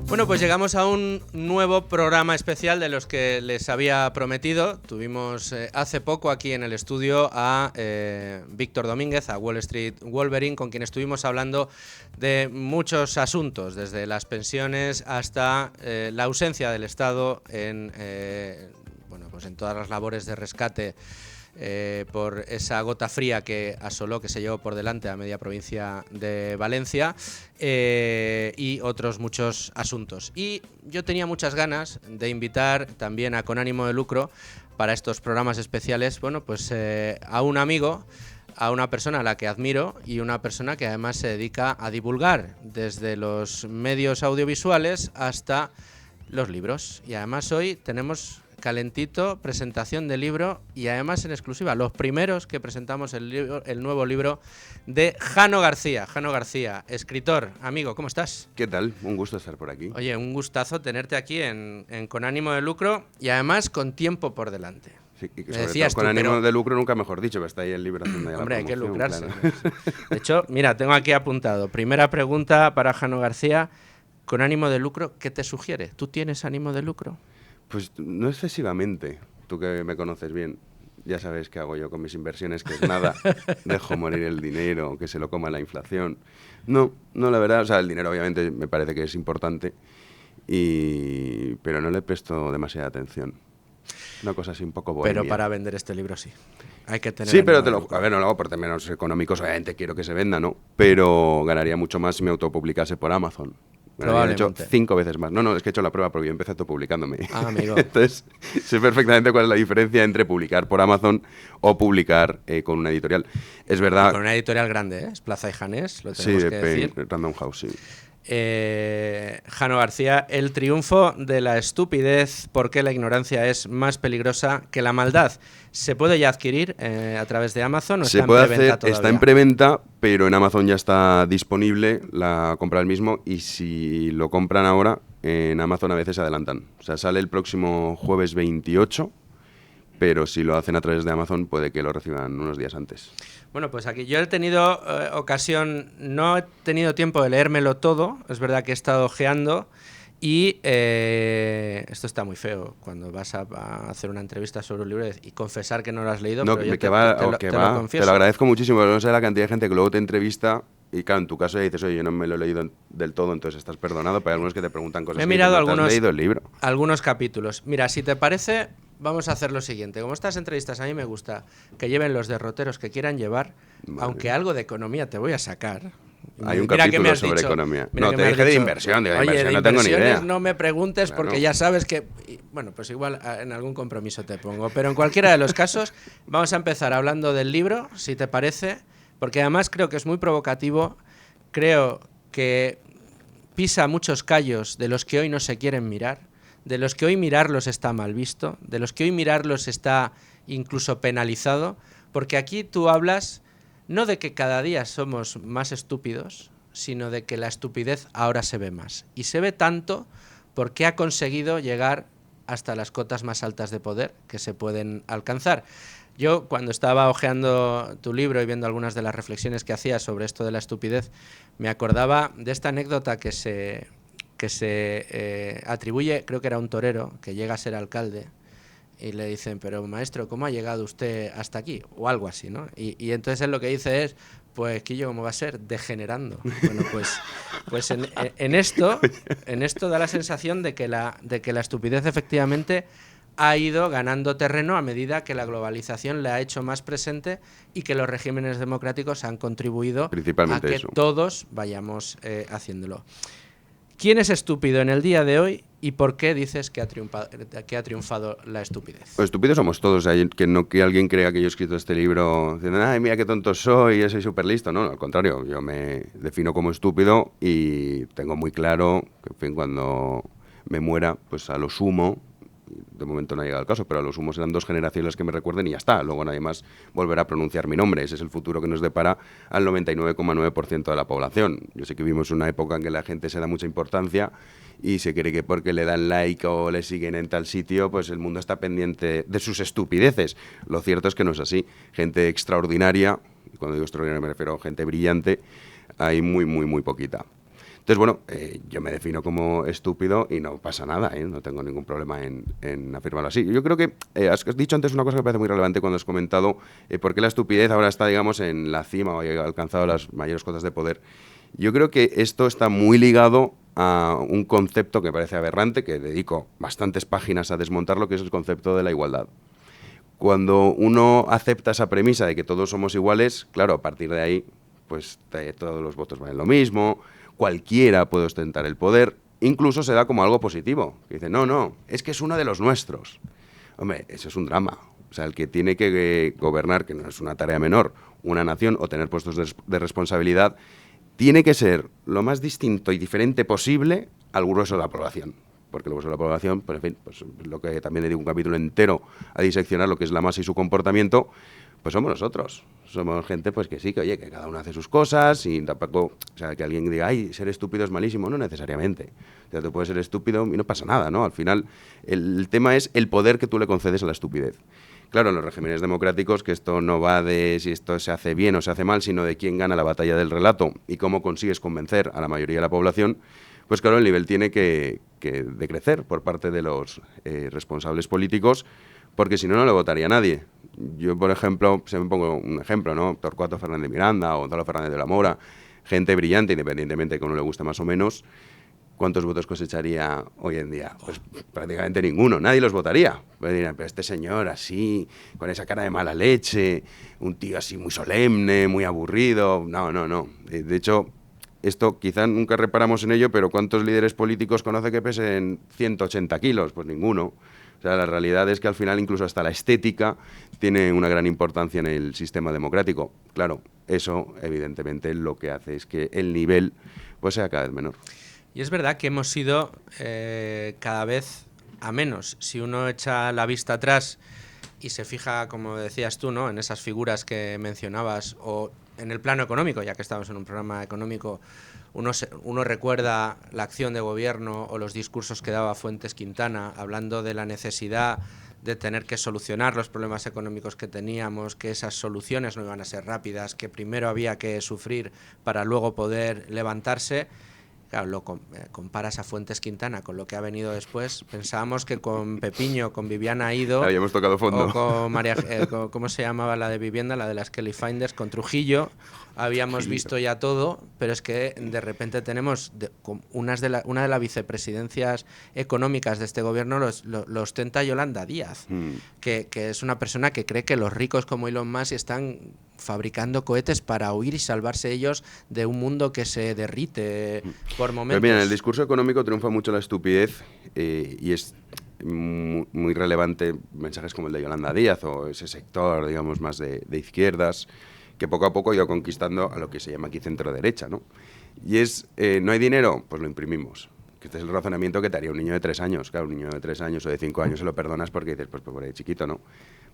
Bueno, pues llegamos a un nuevo programa especial de los que les había prometido. Tuvimos hace poco aquí en el estudio a Víctor Domínguez, a Wall Street Wolverine, con quien estuvimos hablando de muchos asuntos, desde las pensiones hasta la ausencia del Estado en, pues en todas las labores de rescate por esa gota fría que asoló, que se llevó por delante a media provincia de Valencia, y otros muchos asuntos. Y yo tenía muchas ganas de invitar también a Con Ánimo de Lucro para estos programas especiales, bueno, pues a un amigo, a una persona a la que admiro y una persona que además se dedica a divulgar desde los medios audiovisuales hasta los libros. Y además hoy tenemos calentito, presentación del libro y además en exclusiva, los primeros que presentamos el nuevo libro de Jano García. Jano García, escritor, amigo, ¿cómo estás? ¿Qué tal? Un gusto estar por aquí. Oye, un gustazo tenerte aquí en Con Ánimo de Lucro y además con tiempo por delante. Sí, y que sobre todo con ánimo de lucro, nunca mejor dicho, que está ahí el libro haciendo ya hombre, la promoción, hay que lucrarse. claro. De hecho, mira, tengo aquí apuntado. Primera pregunta para Jano García. Con ánimo de lucro, ¿qué te sugiere? ¿Tú tienes ánimo de lucro? Pues no excesivamente. Tú que me conoces bien, ya sabes qué hago yo con mis inversiones, que es nada. Dejo morir el dinero, que se lo coma la inflación. No, la verdad, o sea, el dinero obviamente me parece que es importante, pero no le presto demasiada atención. Una cosa así un poco bohemia. Pero para vender este libro sí. Hay que tener... Sí, pero a ver, no lo hago por términos económicos, obviamente quiero que se venda, ¿no? Pero ganaría mucho más si me autopublicase por Amazon. He hecho 5 veces más. No, es que he hecho la prueba porque yo empecé autopublicándome. Ah, amigo. Entonces, sé perfectamente cuál es la diferencia entre publicar por Amazon o publicar con una editorial. Es verdad... Con una editorial grande, ¿eh? Es Plaza y Janés, lo tenemos que decir. Sí, Random House, sí. Jano García, el triunfo de la estupidez, ¿por qué la ignorancia es más peligrosa que la maldad? ¿Se puede ya adquirir a través de Amazon o está en preventa todavía? Está en preventa, pero en Amazon ya está disponible la compra del mismo, y si lo compran ahora, en Amazon a veces se adelantan. O sea, sale el próximo jueves 28, pero si lo hacen a través de Amazon puede que lo reciban unos días antes. Bueno, pues aquí yo he tenido ocasión, no he tenido tiempo de leérmelo todo, es verdad que he estado ojeando y esto está muy feo cuando vas a hacer una entrevista sobre un libro y confesar que no lo has leído, no, pero yo te lo confieso. Te lo agradezco muchísimo, no sé la cantidad de gente que luego te entrevista y claro, en tu caso ya dices, oye, yo no me lo he leído del todo, entonces estás perdonado, pero hay algunos que te preguntan cosas. He mirado ¿Te has leído el libro? Algunos capítulos. Mira, si te parece, vamos a hacer lo siguiente. Como estas entrevistas a mí me gusta que lleven los derroteros que quieran llevar, aunque algo de economía te voy a sacar. Hay un capítulo sobre economía. No, te dije de inversión, no tengo ni idea. No me preguntes porque ya sabes que... Bueno, pues igual en algún compromiso te pongo. Pero en cualquiera de los casos, vamos a empezar hablando del libro, si te parece, porque además creo que es muy provocativo, creo que pisa muchos callos de los que hoy no se quieren mirar, de los que hoy mirarlos está mal visto, de los que hoy mirarlos está incluso penalizado, porque aquí tú hablas no de que cada día somos más estúpidos, sino de que la estupidez ahora se ve más. Y se ve tanto porque ha conseguido llegar hasta las cotas más altas de poder que se pueden alcanzar. Yo, cuando estaba hojeando tu libro y viendo algunas de las reflexiones que hacías sobre esto de la estupidez, me acordaba de esta anécdota que se atribuye, creo que era un torero, que llega a ser alcalde, y le dicen, pero maestro, ¿cómo ha llegado usted hasta aquí? O algo así, ¿no? Y entonces él lo que dice es, pues, Quillo, ¿cómo va a ser? Degenerando. Bueno, pues en esto da la sensación de que la estupidez efectivamente ha ido ganando terreno a medida que la globalización la ha hecho más presente y que los regímenes democráticos han contribuido a que todos vayamos haciéndolo. ¿Quién es estúpido en el día de hoy y por qué dices que ha triunfado la estupidez? Pues estúpidos somos todos. Que alguien crea que yo he escrito este libro diciendo, ay, mira qué tonto soy, yo soy súper listo. No, al contrario, yo me defino como estúpido y tengo muy claro que, en fin, cuando me muera, pues a lo sumo, de momento no ha llegado el caso, pero a lo sumo serán 2 generaciones las que me recuerden y ya está. Luego nadie más volverá a pronunciar mi nombre. Ese es el futuro que nos depara al 99,9% de la población. Yo sé que vivimos una época en que la gente se da mucha importancia y se cree que porque le dan like o le siguen en tal sitio, pues el mundo está pendiente de sus estupideces. Lo cierto es que no es así. Gente extraordinaria, y cuando digo extraordinaria me refiero a gente brillante, hay muy, muy, muy poquita. Entonces, bueno, yo me defino como estúpido y no pasa nada, no tengo ningún problema en afirmarlo así. Yo creo que has dicho antes una cosa que me parece muy relevante cuando has comentado por qué la estupidez ahora está, digamos, en la cima o ha alcanzado las mayores cotas de poder. Yo creo que esto está muy ligado a un concepto que me parece aberrante, que dedico bastantes páginas a desmontarlo, que es el concepto de la igualdad. Cuando uno acepta esa premisa de que todos somos iguales, claro, a partir de ahí, pues todos los votos valen lo mismo, cualquiera puede ostentar el poder, incluso se da como algo positivo, que dice, no, es que es uno de los nuestros. Hombre, eso es un drama. O sea, el que tiene que gobernar, que no es una tarea menor, una nación o tener puestos de responsabilidad, tiene que ser lo más distinto y diferente posible al grueso de la población. Porque el grueso de la población, pues en fin, pues lo que también dedico un capítulo entero a diseccionar lo que es la masa y su comportamiento, pues somos nosotros. Somos gente pues que sí, que oye, que cada uno hace sus cosas y tampoco, o sea, que alguien diga, ay, ser estúpido es malísimo, no necesariamente. O sea, tú puedes ser estúpido y no pasa nada, ¿no? Al final, el tema es el poder que tú le concedes a la estupidez. Claro, en los regímenes democráticos, que esto no va de si esto se hace bien o se hace mal, sino de quién gana la batalla del relato y cómo consigues convencer a la mayoría de la población, pues claro, el nivel tiene que decrecer por parte de los responsables políticos, porque si no, no le votaría a nadie. Yo, por ejemplo, se me pongo un ejemplo, ¿no? Torcuato Fernández Miranda o Gonzalo Fernández de la Mora, gente brillante, independientemente de que a uno le guste más o menos. ¿Cuántos votos cosecharía hoy en día? Pues prácticamente ninguno, nadie los votaría. Pues dirán, pero este señor así, con esa cara de mala leche, un tío así muy solemne, muy aburrido, no. De hecho, esto quizá nunca reparamos en ello, pero ¿cuántos líderes políticos conoce que pesen 180 kilos? Pues ninguno. O sea, la realidad es que al final incluso hasta la estética tiene una gran importancia en el sistema democrático. Claro, eso evidentemente lo que hace es que el nivel pues sea cada vez menor. Y es verdad que hemos ido cada vez a menos. Si uno echa la vista atrás y se fija, como decías tú, ¿no?, en esas figuras que mencionabas, o en el plano económico, ya que estamos en un programa económico, uno recuerda la acción de gobierno o los discursos que daba Fuentes Quintana hablando de la necesidad de tener que solucionar los problemas económicos que teníamos, que esas soluciones no iban a ser rápidas, que primero había que sufrir para luego poder levantarse. Claro, comparas a Fuentes Quintana con lo que ha venido después. Pensábamos que con Pepiño, con Viviana Aido, habíamos tocado fondo. O con María, ¿cómo se llamaba la de vivienda? La de las Kelly Finders, con Trujillo, habíamos visto ya todo, pero es que de repente tenemos una de las vicepresidencias económicas de este gobierno lo ostenta Yolanda Díaz, que es una persona que cree que los ricos como Elon Musk están fabricando cohetes para huir y salvarse ellos de un mundo que se derrite por momentos. Pero mira, en el discurso económico triunfa mucho la estupidez y es muy relevante mensajes como el de Yolanda Díaz o ese sector, digamos, más de izquierdas, que poco a poco ha ido conquistando a lo que se llama aquí centro-derecha, ¿no? Y es, ¿no hay dinero? Pues lo imprimimos. Que este es el razonamiento que te haría un niño de 3 años. Claro, un niño de 3 años o de 5 años se lo perdonas porque dices, pues por ahí chiquito, ¿no?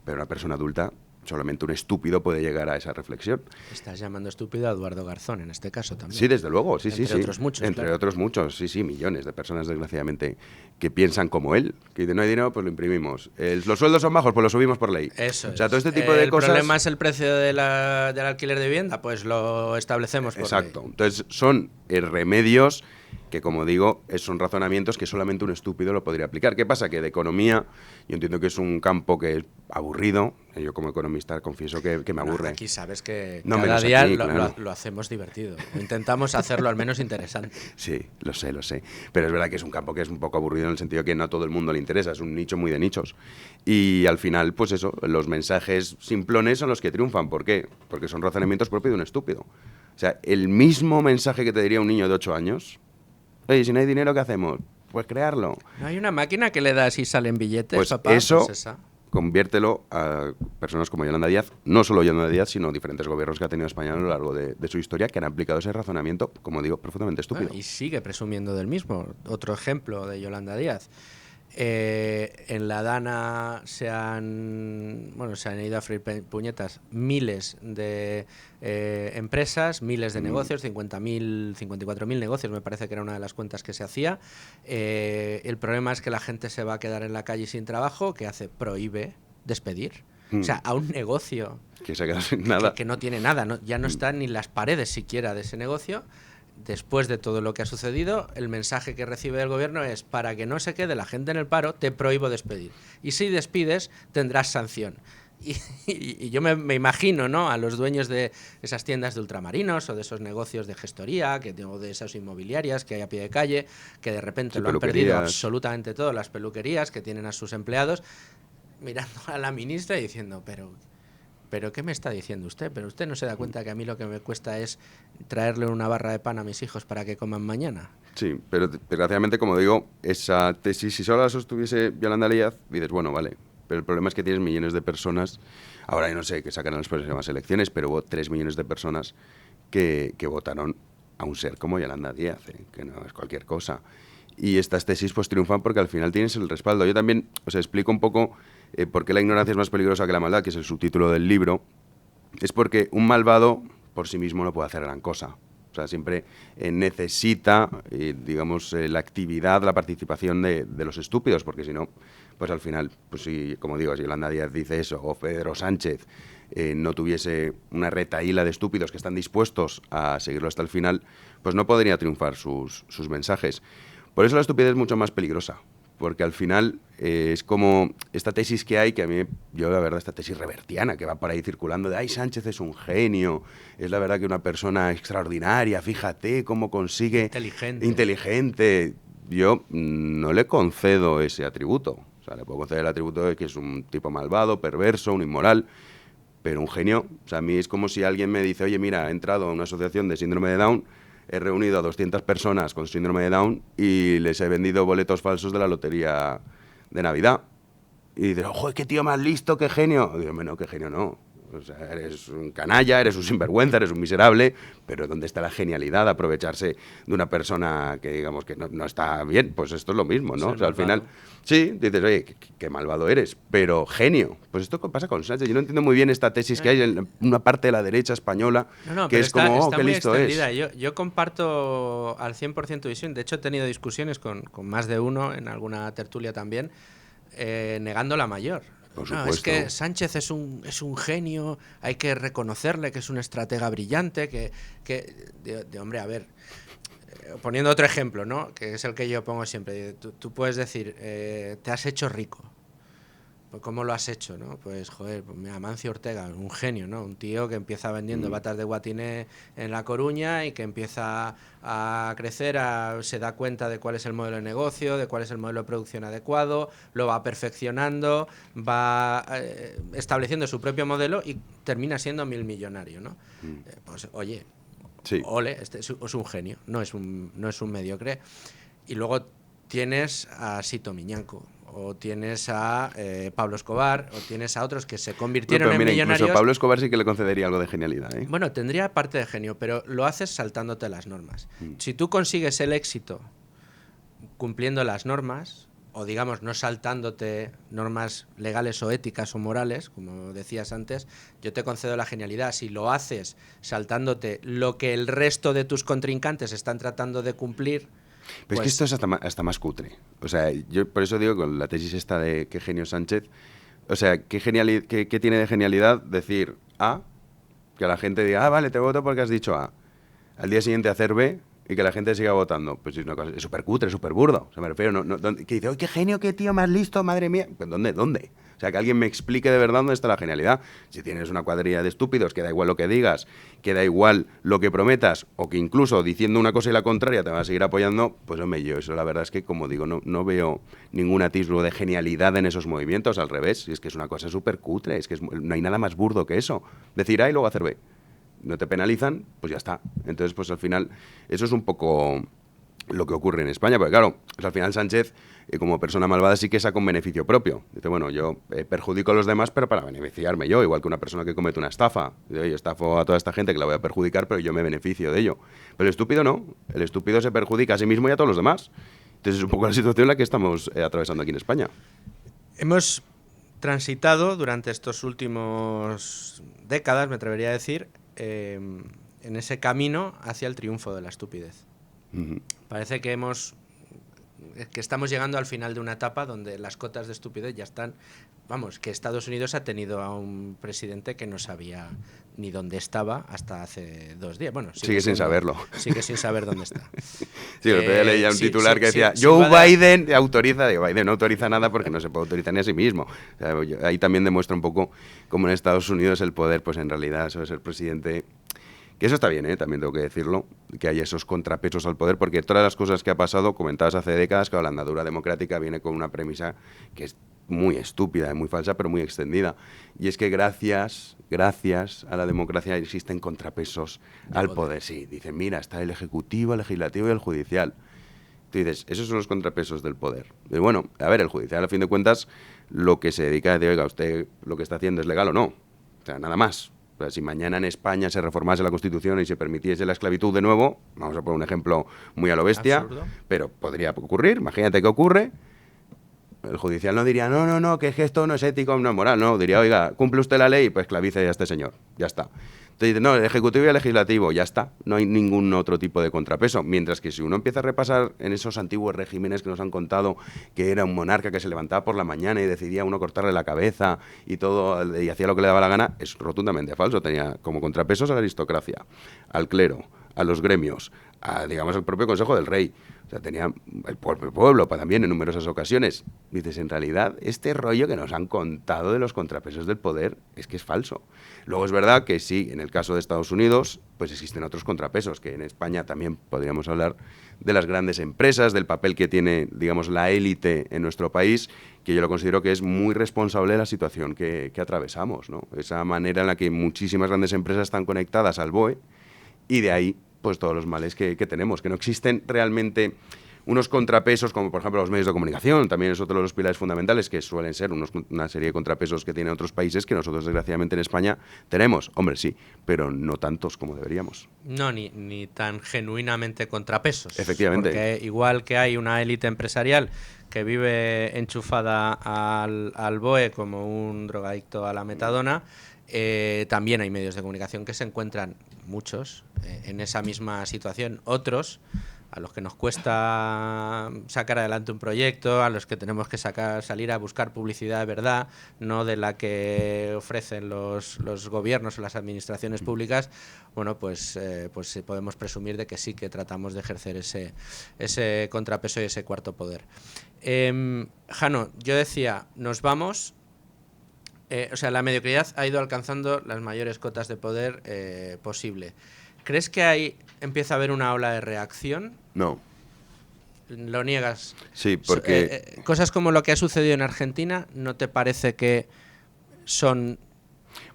Pero una persona adulta, solamente un estúpido puede llegar a esa reflexión. Estás llamando estúpido a Eduardo Garzón, en este caso también. Sí, desde luego, sí. Entre otros muchos. Entre otros muchos, sí, millones de personas, desgraciadamente, que piensan como él, que dicen, no hay dinero, pues lo imprimimos. Los sueldos son bajos, pues los subimos por ley. Eso es. O sea, todo este tipo de cosas... ¿El problema es el precio del alquiler de vivienda? Pues lo establecemos por Exacto. ley. Entonces, son remedios que, como digo, son razonamientos que solamente un estúpido lo podría aplicar. ¿Qué pasa? Que de economía, yo entiendo que es un campo que es aburrido. Yo como economista confieso que me aburre. Aquí sabes que no cada día aquí, claro. lo hacemos divertido. Intentamos hacerlo al menos interesante. Sí, lo sé. Pero es verdad que es un campo que es un poco aburrido en el sentido que no a todo el mundo le interesa. Es un nicho muy de nichos. Y al final, pues eso, los mensajes simplones son los que triunfan. ¿Por qué? Porque son razonamientos propios de un estúpido. O sea, el mismo mensaje que te diría un niño de 8 años... Oye, si no hay dinero, ¿qué hacemos? Pues crearlo. ¿No hay una máquina que le das y salen billetes, pues papá? Eso, pues esa. Conviértelo a personas como Yolanda Díaz, no solo Yolanda Díaz, sino diferentes gobiernos que ha tenido España a lo largo de su historia, que han aplicado ese razonamiento, como digo, profundamente estúpido. Y sigue presumiendo del mismo. Otro ejemplo de Yolanda Díaz. En la Dana se han ido a freír puñetas miles de empresas, miles de negocios, 54.000 negocios, me parece que era una de las cuentas que se hacía. El problema es que la gente se va a quedar en la calle sin trabajo. ¿Qué hace? Prohíbe despedir. O sea, a un negocio que se ha quedado sin nada. Que no tiene nada, ya no están ni las paredes siquiera de ese negocio. después de todo lo que ha sucedido, el mensaje que recibe el gobierno es: para que no se quede la gente en el paro, te prohíbo despedir. Y si despides, tendrás sanción. Y yo me imagino, ¿no?, a los dueños de esas tiendas de ultramarinos o de esos negocios de gestoría o de esas inmobiliarias que hay a pie de calle, que de repente lo han perdido absolutamente todo, las peluquerías que tienen a sus empleados, mirando a la ministra y diciendo: ¿Pero qué me está diciendo usted? ¿Pero usted no se da cuenta que a mí lo que me cuesta es traerle una barra de pan a mis hijos para que coman mañana? Sí, pero desgraciadamente, como digo, esa tesis, si solo la sostuviese Yolanda Díaz, dices, bueno, vale. Pero el problema es que tienes millones de personas, ahora yo no sé qué sacarán las próximas elecciones, pero hubo 3 millones de personas que votaron a un ser como Yolanda Díaz, que no es cualquier cosa. Y estas tesis pues triunfan porque al final tienes el respaldo. Yo también os explico un poco por qué la ignorancia es más peligrosa que la maldad, que es el subtítulo del libro. Es porque un malvado por sí mismo no puede hacer gran cosa. O sea, siempre necesita, digamos, la actividad, la participación de los estúpidos, porque si no, pues al final, pues si, como digo, si Yolanda Díaz dice eso, o Pedro Sánchez no tuviese una retahíla de estúpidos que están dispuestos a seguirlo hasta el final, pues no podría triunfar sus mensajes. Por eso la estupidez es mucho más peligrosa, porque al final es como esta tesis que hay, que a mí, yo la verdad, esta tesis revertiana que va por ahí circulando de, ay, Sánchez es un genio, es la verdad que una persona extraordinaria, fíjate cómo consigue... Inteligente. Yo no le concedo ese atributo. O sea, le puedo conceder el atributo de que es un tipo malvado, perverso, un inmoral, pero un genio. O sea, a mí es como si alguien me dice, oye, mira, he entrado a una asociación de síndrome de Down, he reunido a 200 personas con síndrome de Down y les he vendido boletos falsos de la lotería de Navidad. Y dices, ojo, qué tío más listo, qué genio. Y digo, bueno, qué genio no. O sea, eres un canalla, eres un sinvergüenza, eres un miserable, pero ¿dónde está la genialidad de aprovecharse de una persona que, digamos, que no está bien? Pues esto es lo mismo, ¿no? O sea, al final, sí, dices, oye, qué malvado eres, pero genio. Pues esto pasa con Sánchez. Yo no entiendo muy bien esta tesis que hay en una parte de la derecha española, que es como, qué listo es. Yo comparto al 100% tu visión. De hecho, he tenido discusiones con más de uno en alguna tertulia también, negando la mayor. No, es que Sánchez es un genio, hay que reconocerle que es un estratega brillante, hombre, a ver, poniendo otro ejemplo, ¿no?, que es el que yo pongo siempre. Tú puedes decir, te has hecho rico. Pues ¿cómo lo has hecho, no? Pues, joder, pues mira, Amancio Ortega, un genio, ¿no? Un tío que empieza vendiendo batas de guatiné en La Coruña y que empieza a crecer, se da cuenta de cuál es el modelo de negocio, de cuál es el modelo de producción adecuado, lo va perfeccionando, va estableciendo su propio modelo y termina siendo millonario, ¿no? Pues, oye, sí. Ole, este es un genio, no es un mediocre. Y luego tienes a Sito Miñanco, o tienes a Pablo Escobar, o tienes a otros que se convirtieron en millonarios. Incluso a Pablo Escobar sí que le concedería algo de genialidad, ¿eh? Bueno, tendría parte de genio, pero lo haces saltándote las normas. Si tú consigues el éxito cumpliendo las normas, o digamos, no saltándote normas legales o éticas o morales, como decías antes, yo te concedo la genialidad. Si lo haces saltándote lo que el resto de tus contrincantes están tratando de cumplir... Pero es que esto es hasta más cutre. O sea, yo por eso digo con la tesis esta de qué genio Sánchez, o sea, qué tiene de genialidad decir A, que la gente diga, vale, te voto porque has dicho A. Al día siguiente hacer B y que la gente siga votando. Pues es súper cutre, súper burdo. O sea, me refiero, que dice, ¡ay, qué genio, qué tío más listo, madre mía! Pues, ¿Dónde? O sea, que alguien me explique de verdad dónde está la genialidad. Si tienes una cuadrilla de estúpidos, que da igual lo que digas, que da igual lo que prometas, o que incluso diciendo una cosa y la contraria te vas a seguir apoyando, pues hombre, yo eso la verdad es que, como digo, no veo ningún atisbo de genialidad en esos movimientos. Al revés, es que es una cosa súper cutre, es que no hay nada más burdo que eso. Decir A y luego hacer B. No te penalizan, pues ya está. Entonces, pues al final, eso es un poco lo que ocurre en España, porque claro, pues al final Sánchez, como persona malvada, sí que saca un beneficio propio. Dice, bueno, yo perjudico a los demás, pero para beneficiarme yo, igual que una persona que comete una estafa. Dice, oye, estafo a toda esta gente que la voy a perjudicar, pero yo me beneficio de ello. Pero el estúpido no, el estúpido se perjudica a sí mismo y a todos los demás. Entonces es un poco la situación en la que estamos atravesando aquí en España. Hemos transitado durante estos últimos décadas, me atrevería a decir, en ese camino hacia el triunfo de la estupidez. Parece que hemos que estamos llegando al final de una etapa donde las cotas de estupidez ya están. Vamos, que Estados Unidos ha tenido a un presidente que no sabía ni dónde estaba hasta hace 2 días. Bueno, sigue sin saberlo. Sigue sin saber dónde está. Sí, el otro día leía un titular que decía Joe Biden autoriza, digo, Biden no autoriza nada porque no se puede autorizar ni a sí mismo. O sea, ahí también demuestra un poco cómo en Estados Unidos el poder, pues en realidad eso es el presidente. Que eso está bien, también tengo que decirlo, que hay esos contrapesos al poder, porque todas las cosas que ha pasado, comentadas hace décadas, que la andadura democrática viene con una premisa que es muy estúpida, muy falsa, pero muy extendida. Y es que gracias a la democracia existen contrapesos al poder. Sí, dicen, mira, está el ejecutivo, el legislativo y el judicial. Tú dices, esos son los contrapesos del poder. Y bueno, a ver, el judicial, a fin de cuentas, lo que se dedica a decir, oiga, usted lo que está haciendo es legal o no. O sea, nada más. O sea, si mañana en España se reformase la Constitución y se permitiese la esclavitud de nuevo, vamos a poner un ejemplo muy a lo bestia, absurdo, pero podría ocurrir, imagínate que ocurre, el judicial no diría, no, que esto no es ético, no es moral, no, diría, oiga, cumple usted la ley, pues esclavice a este señor, ya está. Entonces dice, no, el ejecutivo y el legislativo, ya está, no hay ningún otro tipo de contrapeso. Mientras que si uno empieza a repasar en esos antiguos regímenes que nos han contado que era un monarca que se levantaba por la mañana y decidía uno cortarle la cabeza y todo, y hacía lo que le daba la gana, es rotundamente falso. Tenía como contrapesos a la aristocracia, al clero, a los gremios, digamos, al propio Consejo del Rey. O sea, tenía el pueblo también en numerosas ocasiones. Dices, en realidad, este rollo que nos han contado de los contrapesos del poder es que es falso. Luego es verdad que sí, en el caso de Estados Unidos, pues existen otros contrapesos, que en España también podríamos hablar de las grandes empresas, del papel que tiene, digamos, la élite en nuestro país, que yo lo considero que es muy responsable de la situación que atravesamos, ¿no? Esa manera en la que muchísimas grandes empresas están conectadas al BOE y de ahí pues todos los males que tenemos, que no existen realmente unos contrapesos como por ejemplo los medios de comunicación, también es otro de los pilares fundamentales que suelen ser una serie de contrapesos que tienen otros países que nosotros desgraciadamente en España tenemos, hombre sí, pero no tantos como deberíamos. No, ni tan genuinamente contrapesos. Efectivamente. Porque igual que hay una élite empresarial que vive enchufada al BOE como un drogadicto a la metadona, también hay medios de comunicación que se encuentran, muchos, en esa misma situación. Otros, a los que nos cuesta sacar adelante un proyecto, a los que tenemos que salir a buscar publicidad de verdad, no de la que ofrecen los gobiernos o las administraciones públicas, bueno, pues podemos presumir de que sí que tratamos de ejercer ese contrapeso y ese cuarto poder. Jano, yo decía, nos vamos... o sea, la mediocridad ha ido alcanzando las mayores cotas de poder posible. ¿Crees que empieza a haber una ola de reacción? No. ¿Lo niegas? Sí, porque... cosas como lo que ha sucedido en Argentina, ¿no te parece que son...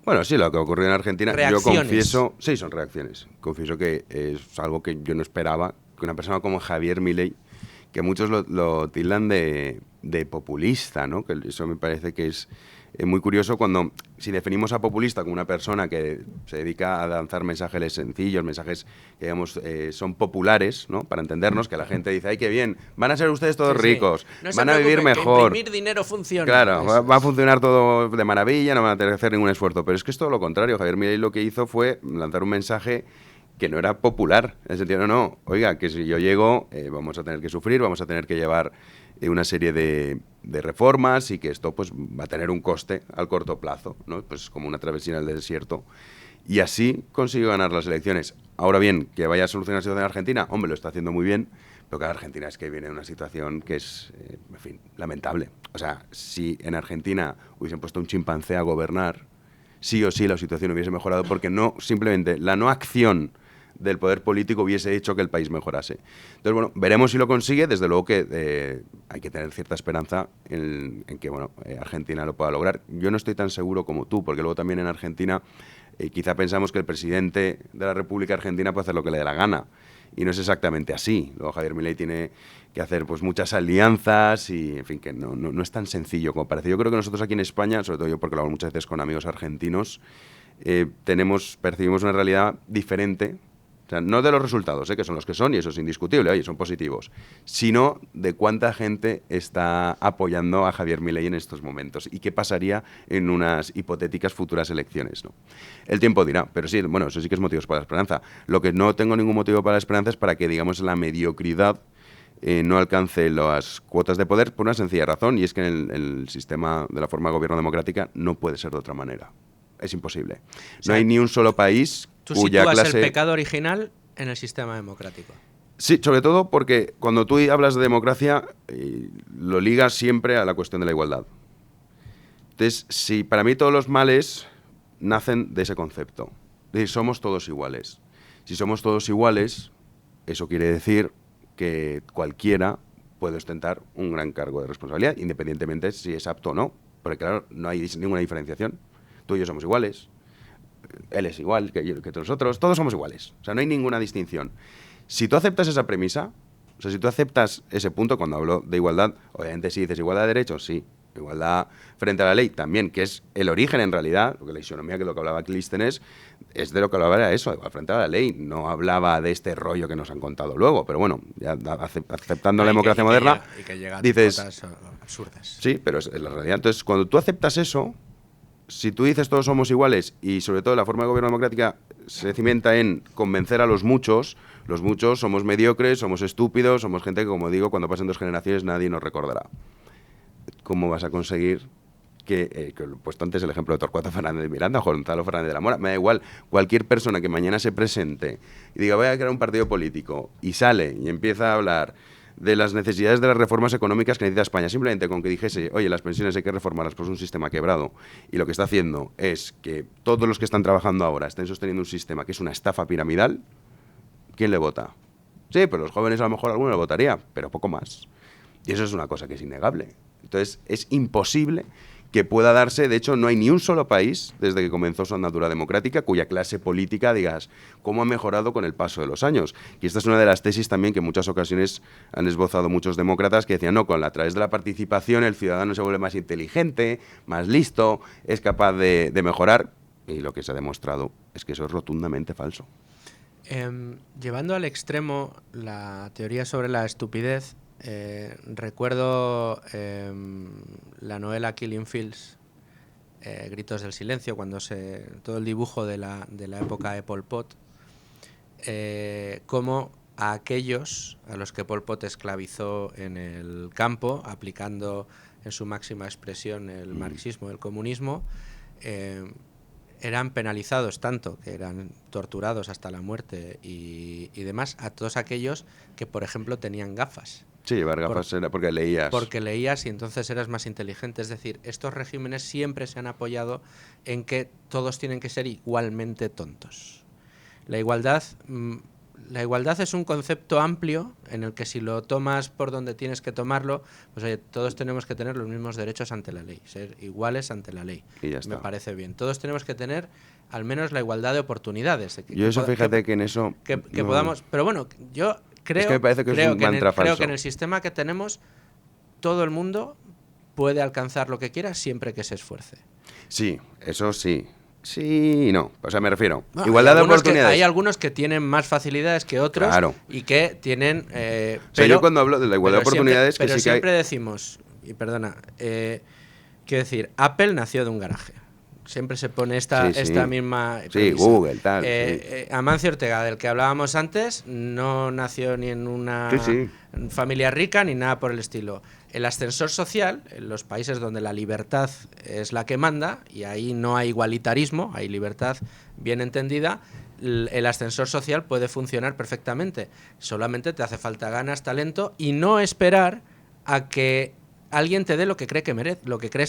Bueno, sí, lo que ocurrió en Argentina, reacciones? Yo confieso... Sí, son reacciones. Confieso que es algo que yo no esperaba, que una persona como Javier Milei, que muchos lo tildan de populista, ¿no? Que eso me parece que es muy curioso cuando, si definimos a populista como una persona que se dedica a lanzar mensajes sencillos, mensajes que digamos son populares, ¿no? Para entendernos, que la gente dice, ¡ay, qué bien! Van a ser ustedes todos ricos, no van a vivir mejor. Que imprimir dinero funciona. Claro, va a funcionar todo de maravilla, no van a tener que hacer ningún esfuerzo. Pero es que es todo lo contrario. Javier Milei lo que hizo fue lanzar un mensaje que no era popular. En el sentido, no, oiga, que si yo llego vamos a tener que sufrir, vamos a tener que llevar una serie de reformas y que esto pues va a tener un coste al corto plazo, ¿no? Pues como una travesía en el desierto. Y así consiguió ganar las elecciones. Ahora bien, que vaya a solucionar la situación en Argentina, hombre, lo está haciendo muy bien, pero que Argentina es que viene en una situación que es, en fin, lamentable. O sea, si en Argentina hubiesen puesto un chimpancé a gobernar, sí o sí la situación hubiese mejorado, porque no, simplemente la no acción del poder político hubiese hecho que el país mejorase. Entonces, bueno, veremos si lo consigue. Desde luego que hay que tener cierta esperanza en que, bueno, Argentina lo pueda lograr. Yo no estoy tan seguro como tú, porque luego también en Argentina quizá pensamos que el presidente de la República Argentina puede hacer lo que le dé la gana. Y no es exactamente así. Luego Javier Milei tiene que hacer pues muchas alianzas y, en fin, que no es tan sencillo como parece. Yo creo que nosotros aquí en España, sobre todo yo porque lo hago muchas veces con amigos argentinos, percibimos una realidad diferente. O sea, no de los resultados, que son los que son, y eso es indiscutible, oye, son positivos, sino de cuánta gente está apoyando a Javier Milei en estos momentos y qué pasaría en unas hipotéticas futuras elecciones, ¿no? El tiempo dirá, pero sí, bueno, eso sí que es motivos para la esperanza. Lo que no tengo ningún motivo para la esperanza es para que, digamos, la mediocridad no alcance las cuotas de poder por una sencilla razón, y es que en el sistema de la forma de gobierno democrática no puede ser de otra manera. Es imposible. O sea, no hay ni un solo país cuya sitúas clase... el pecado original en el sistema democrático. Sí, sobre todo porque cuando tú hablas de democracia lo ligas siempre a la cuestión de la igualdad. Entonces, si para mí todos los males nacen de ese concepto, de decir, somos todos iguales. Si somos todos iguales, eso quiere decir que cualquiera puede ostentar un gran cargo de responsabilidad, independientemente si es apto o no, porque claro, no hay ninguna diferenciación. Tú y yo somos iguales, él es igual que nosotros, todos somos iguales, o sea, no hay ninguna distinción. Si tú aceptas esa premisa, o sea, si tú aceptas ese punto, cuando hablo de igualdad, obviamente si dices igualdad de derechos, sí, igualdad frente a la ley también, que es el origen en realidad, porque la isonomía, que es lo que hablaba Clístenes, es de lo que hablaba era eso, igual frente a la ley, no hablaba de este rollo que nos han contado luego, pero bueno, ya aceptando la democracia moderna, y que llega a dices... cuotas absurdas. Sí, pero es la realidad. Entonces, cuando tú aceptas eso, si tú dices todos somos iguales y sobre todo la forma de gobierno democrática se cimienta en convencer a los muchos somos mediocres, somos estúpidos, somos gente que, como digo, cuando pasen 2 generaciones nadie nos recordará. ¿Cómo vas a conseguir que he puesto antes el ejemplo de Torcuato Fernández de Miranda o Gonzalo Fernández de la Mora? Me da igual, cualquier persona que mañana se presente y diga voy a crear un partido político y sale y empieza a hablar de las necesidades de las reformas económicas que necesita España, simplemente con que dijese, oye, las pensiones hay que reformarlas, pues es un sistema quebrado, y lo que está haciendo es que todos los que están trabajando ahora estén sosteniendo un sistema que es una estafa piramidal, ¿quién le vota? Sí, pero los jóvenes a lo mejor alguno le votaría, pero poco más. Y eso es una cosa que es innegable. Entonces, es imposible que pueda darse, de hecho, no hay ni un solo país, desde que comenzó su andadura democrática, cuya clase política, digas, cómo ha mejorado con el paso de los años. Y esta es una de las tesis también que en muchas ocasiones han esbozado muchos demócratas, que decían, no, a través de la participación el ciudadano se vuelve más inteligente, más listo, es capaz de mejorar, y lo que se ha demostrado es que eso es rotundamente falso. Llevando al extremo la teoría sobre la estupidez, recuerdo la novela Killing Fields, Gritos del Silencio, cuando todo el dibujo de la época de Pol Pot, cómo a aquellos a los que Pol Pot esclavizó en el campo, aplicando en su máxima expresión el marxismo, el comunismo, eran penalizados tanto que eran torturados hasta la muerte y demás, a todos aquellos que, por ejemplo, tenían gafas. Sí, llevar gafas era porque leías. Porque leías y entonces eras más inteligente. Es decir, estos regímenes siempre se han apoyado en que todos tienen que ser igualmente tontos. La igualdad es un concepto amplio en el que si lo tomas por donde tienes que tomarlo, pues oye, todos tenemos que tener los mismos derechos ante la ley, ser iguales ante la ley. Y ya está. Me parece bien. Todos tenemos que tener al menos la igualdad de oportunidades. Yo eso, fíjate que en eso... Que podamos... Pero bueno, yo... Creo, es que me parece que es un mantra falso. Creo que en el sistema que tenemos todo el mundo puede alcanzar lo que quiera siempre que se esfuerce. Sí, eso sí. Sí y no. O sea, me refiero. Igualdad de oportunidades. Hay algunos que tienen más facilidades que otros, claro, y que tienen... o sea, yo cuando hablo de la igualdad de oportunidades... Pero siempre decimos, y perdona, quiero decir, Apple nació de un garaje. Siempre se pone esta misma premisa. Sí, Google, tal. Amancio Ortega, del que hablábamos antes, no nació ni en una familia rica ni nada por el estilo. El ascensor social, en los países donde la libertad es la que manda, y ahí no hay igualitarismo, hay libertad bien entendida, el ascensor social puede funcionar perfectamente. Solamente te hace falta ganas, talento y no esperar a que alguien te dé lo que crees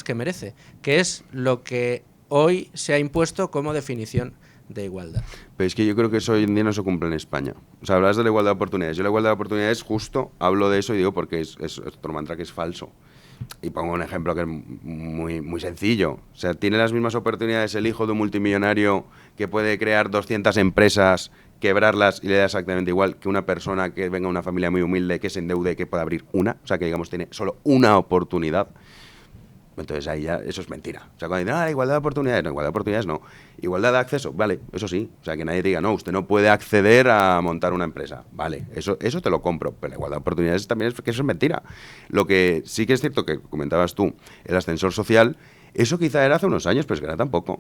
que merece, que es lo que hoy se ha impuesto como definición de igualdad. Pero es que yo creo que eso hoy en día no se cumple en España. O sea, hablas de la igualdad de oportunidades. Yo la igualdad de oportunidades justo hablo de eso y digo porque es otro mantra que es falso. Y pongo un ejemplo que es muy, muy sencillo. O sea, ¿tiene las mismas oportunidades el hijo de un multimillonario que puede crear 200 empresas, quebrarlas y le da exactamente igual que una persona que venga de una familia muy humilde, que se endeude y que pueda abrir una? O sea, que digamos tiene solo una oportunidad. Entonces ahí ya eso es mentira. O sea, cuando dicen, igualdad de oportunidades, no, igualdad de oportunidades no. Igualdad de acceso, vale, eso sí. O sea, que nadie te diga, no, usted no puede acceder a montar una empresa. Vale, eso te lo compro. Pero la igualdad de oportunidades también es que eso es mentira. Lo que sí que es cierto que comentabas tú, el ascensor social, eso quizá era hace unos años, pero es que ahora tampoco.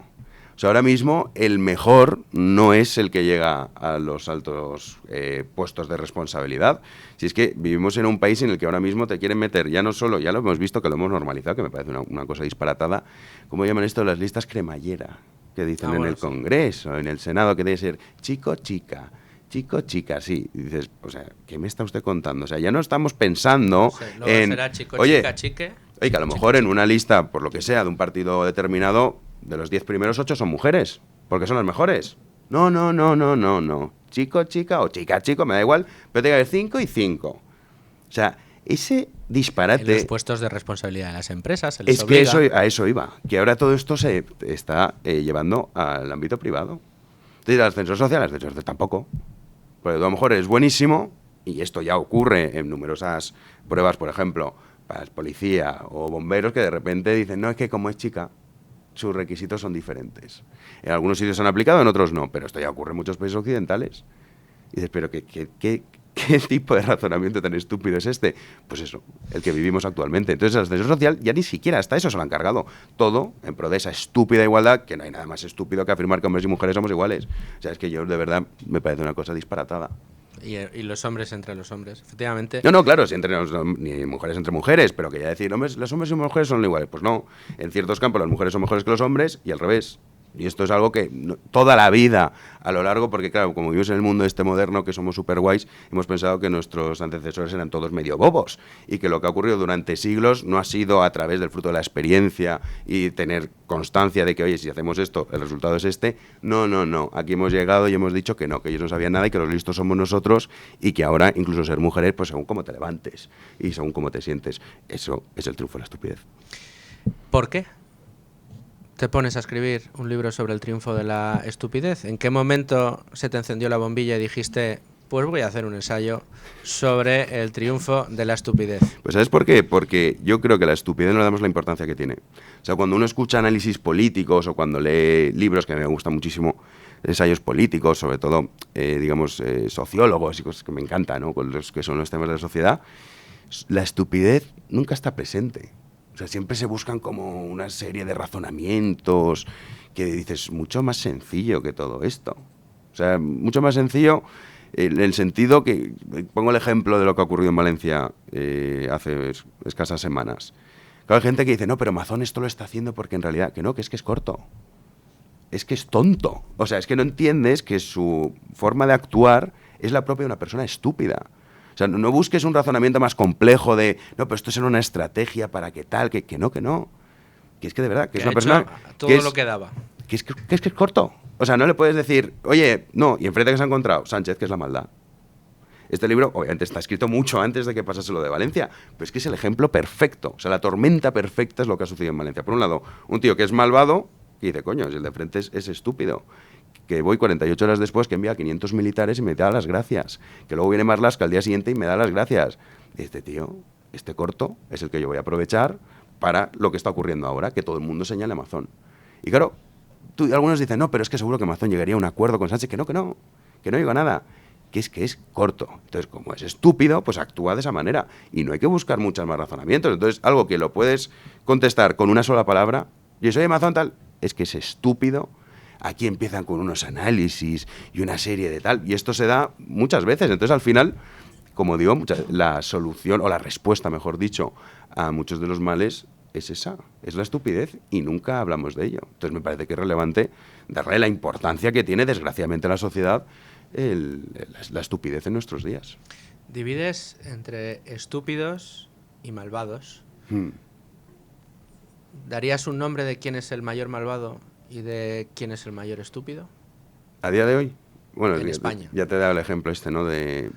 O sea, ahora mismo el mejor no es el que llega a los altos puestos de responsabilidad. Si es que vivimos en un país en el que ahora mismo te quieren meter, ya no solo, ya lo hemos visto que lo hemos normalizado, que me parece una cosa disparatada, ¿cómo llaman esto? Las listas cremallera, que dicen en el Congreso, en el Senado, que debe ser chico, chica. Chico, chica, sí. Y dices, o sea, ¿qué me está usted contando? O sea, ya no estamos pensando en... será chico, oye, chica, chique. Oye, que a lo mejor en una lista, por lo que sea, de un partido determinado, de los 10 primeros 8 son mujeres, porque son las mejores. No, no, no, no, no, no. Chico, chica o chica, chico, me da igual, pero tiene que haber 5 y 5. O sea, ese disparate... En los puestos de responsabilidad de las empresas se les es obliga. que a eso iba, que ahora todo esto se está llevando al ámbito privado. Entonces, el ascensor social tampoco. Porque a lo mejor es buenísimo, y esto ya ocurre en numerosas pruebas, por ejemplo, para policía o bomberos, que de repente dicen, no, es que como es chica, sus requisitos son diferentes. En algunos sitios se han aplicado, en otros no, pero esto ya ocurre en muchos países occidentales. Y dices, pero ¿qué tipo de razonamiento tan estúpido es este? Pues eso, el que vivimos actualmente. Entonces, el ascensor social ya ni siquiera hasta eso se lo han cargado. Todo en pro de esa estúpida igualdad, que no hay nada más estúpido que afirmar que hombres y mujeres somos iguales. O sea, es que yo de verdad me parece una cosa disparatada. Y los hombres entre los hombres, efectivamente. No, claro, si ni mujeres entre mujeres, pero que ya decir, los hombres y mujeres son iguales. Pues no, en ciertos campos las mujeres son mejores que los hombres y al revés. Y esto es algo que toda la vida, a lo largo, porque claro, como vivimos en el mundo este moderno, que somos súper guays, hemos pensado que nuestros antecesores eran todos medio bobos y que lo que ha ocurrido durante siglos no ha sido a través del fruto de la experiencia y tener constancia de que, oye, si hacemos esto, el resultado es este. No. Aquí hemos llegado y hemos dicho que no, que ellos no sabían nada y que los listos somos nosotros y que ahora, incluso ser mujeres, pues según cómo te levantes y según cómo te sientes. Eso es el triunfo de la estupidez. ¿Por qué te pones a escribir un libro sobre el triunfo de la estupidez? ¿En qué momento se te encendió la bombilla y dijiste, pues voy a hacer un ensayo sobre el triunfo de la estupidez? Pues ¿sabes por qué? Porque yo creo que la estupidez no le damos la importancia que tiene. O sea, cuando uno escucha análisis políticos o cuando lee libros, que a mí me gustan muchísimo, ensayos políticos, sobre todo, sociólogos y cosas que me encantan, ¿no? Con los que son los temas de la sociedad, la estupidez nunca está presente. O sea, siempre se buscan como una serie de razonamientos que dices, mucho más sencillo que todo esto. O sea, mucho más sencillo en el sentido que, pongo el ejemplo de lo que ha ocurrido en Valencia hace escasas semanas. Claro, hay gente que dice, no, pero Mazón esto lo está haciendo porque en realidad, que no, que es corto. Es que es tonto. O sea, es que no entiendes que su forma de actuar es la propia de una persona estúpida. O sea, no busques un razonamiento más complejo de, no, pero esto es una estrategia para que tal, que no. Que es que de verdad, que es una persona... todo lo que daba. Que es corto. O sea, no le puedes decir, oye, no, y enfrente que se ha encontrado Sánchez, que es la maldad. Este libro, obviamente, está escrito mucho antes de que pasase lo de Valencia, pero es que es el ejemplo perfecto. O sea, la tormenta perfecta es lo que ha sucedido en Valencia. Por un lado, un tío que es malvado, que dice, coño, si el de frente es estúpido. Que voy 48 horas después, que envía a 500 militares y me da las gracias. Que luego viene Marlaska al día siguiente y me da las gracias. Este tío, este corto, es el que yo voy a aprovechar para lo que está ocurriendo ahora, que todo el mundo señale a Mazón. Y claro, algunos dicen, no, pero es que seguro que Mazón llegaría a un acuerdo con Sánchez. Que no llega a nada. Que es corto. Entonces, como es estúpido, pues actúa de esa manera. Y no hay que buscar muchos más razonamientos. Entonces, algo que lo puedes contestar con una sola palabra, y eso, oye, Mazón, tal, es que es estúpido. Aquí empiezan con unos análisis y una serie de tal, y esto se da muchas veces. Entonces, al final, como digo, la solución, o la respuesta, mejor dicho, a muchos de los males es esa, es la estupidez, y nunca hablamos de ello. Entonces, me parece que es relevante darle la importancia que tiene, desgraciadamente, la sociedad, la estupidez en nuestros días. Divides entre estúpidos y malvados. ¿Darías un nombre de quién es el mayor malvado y de quién es el mayor estúpido? ¿A día de hoy? Bueno, en España. Ya te he dado el ejemplo ¿no? De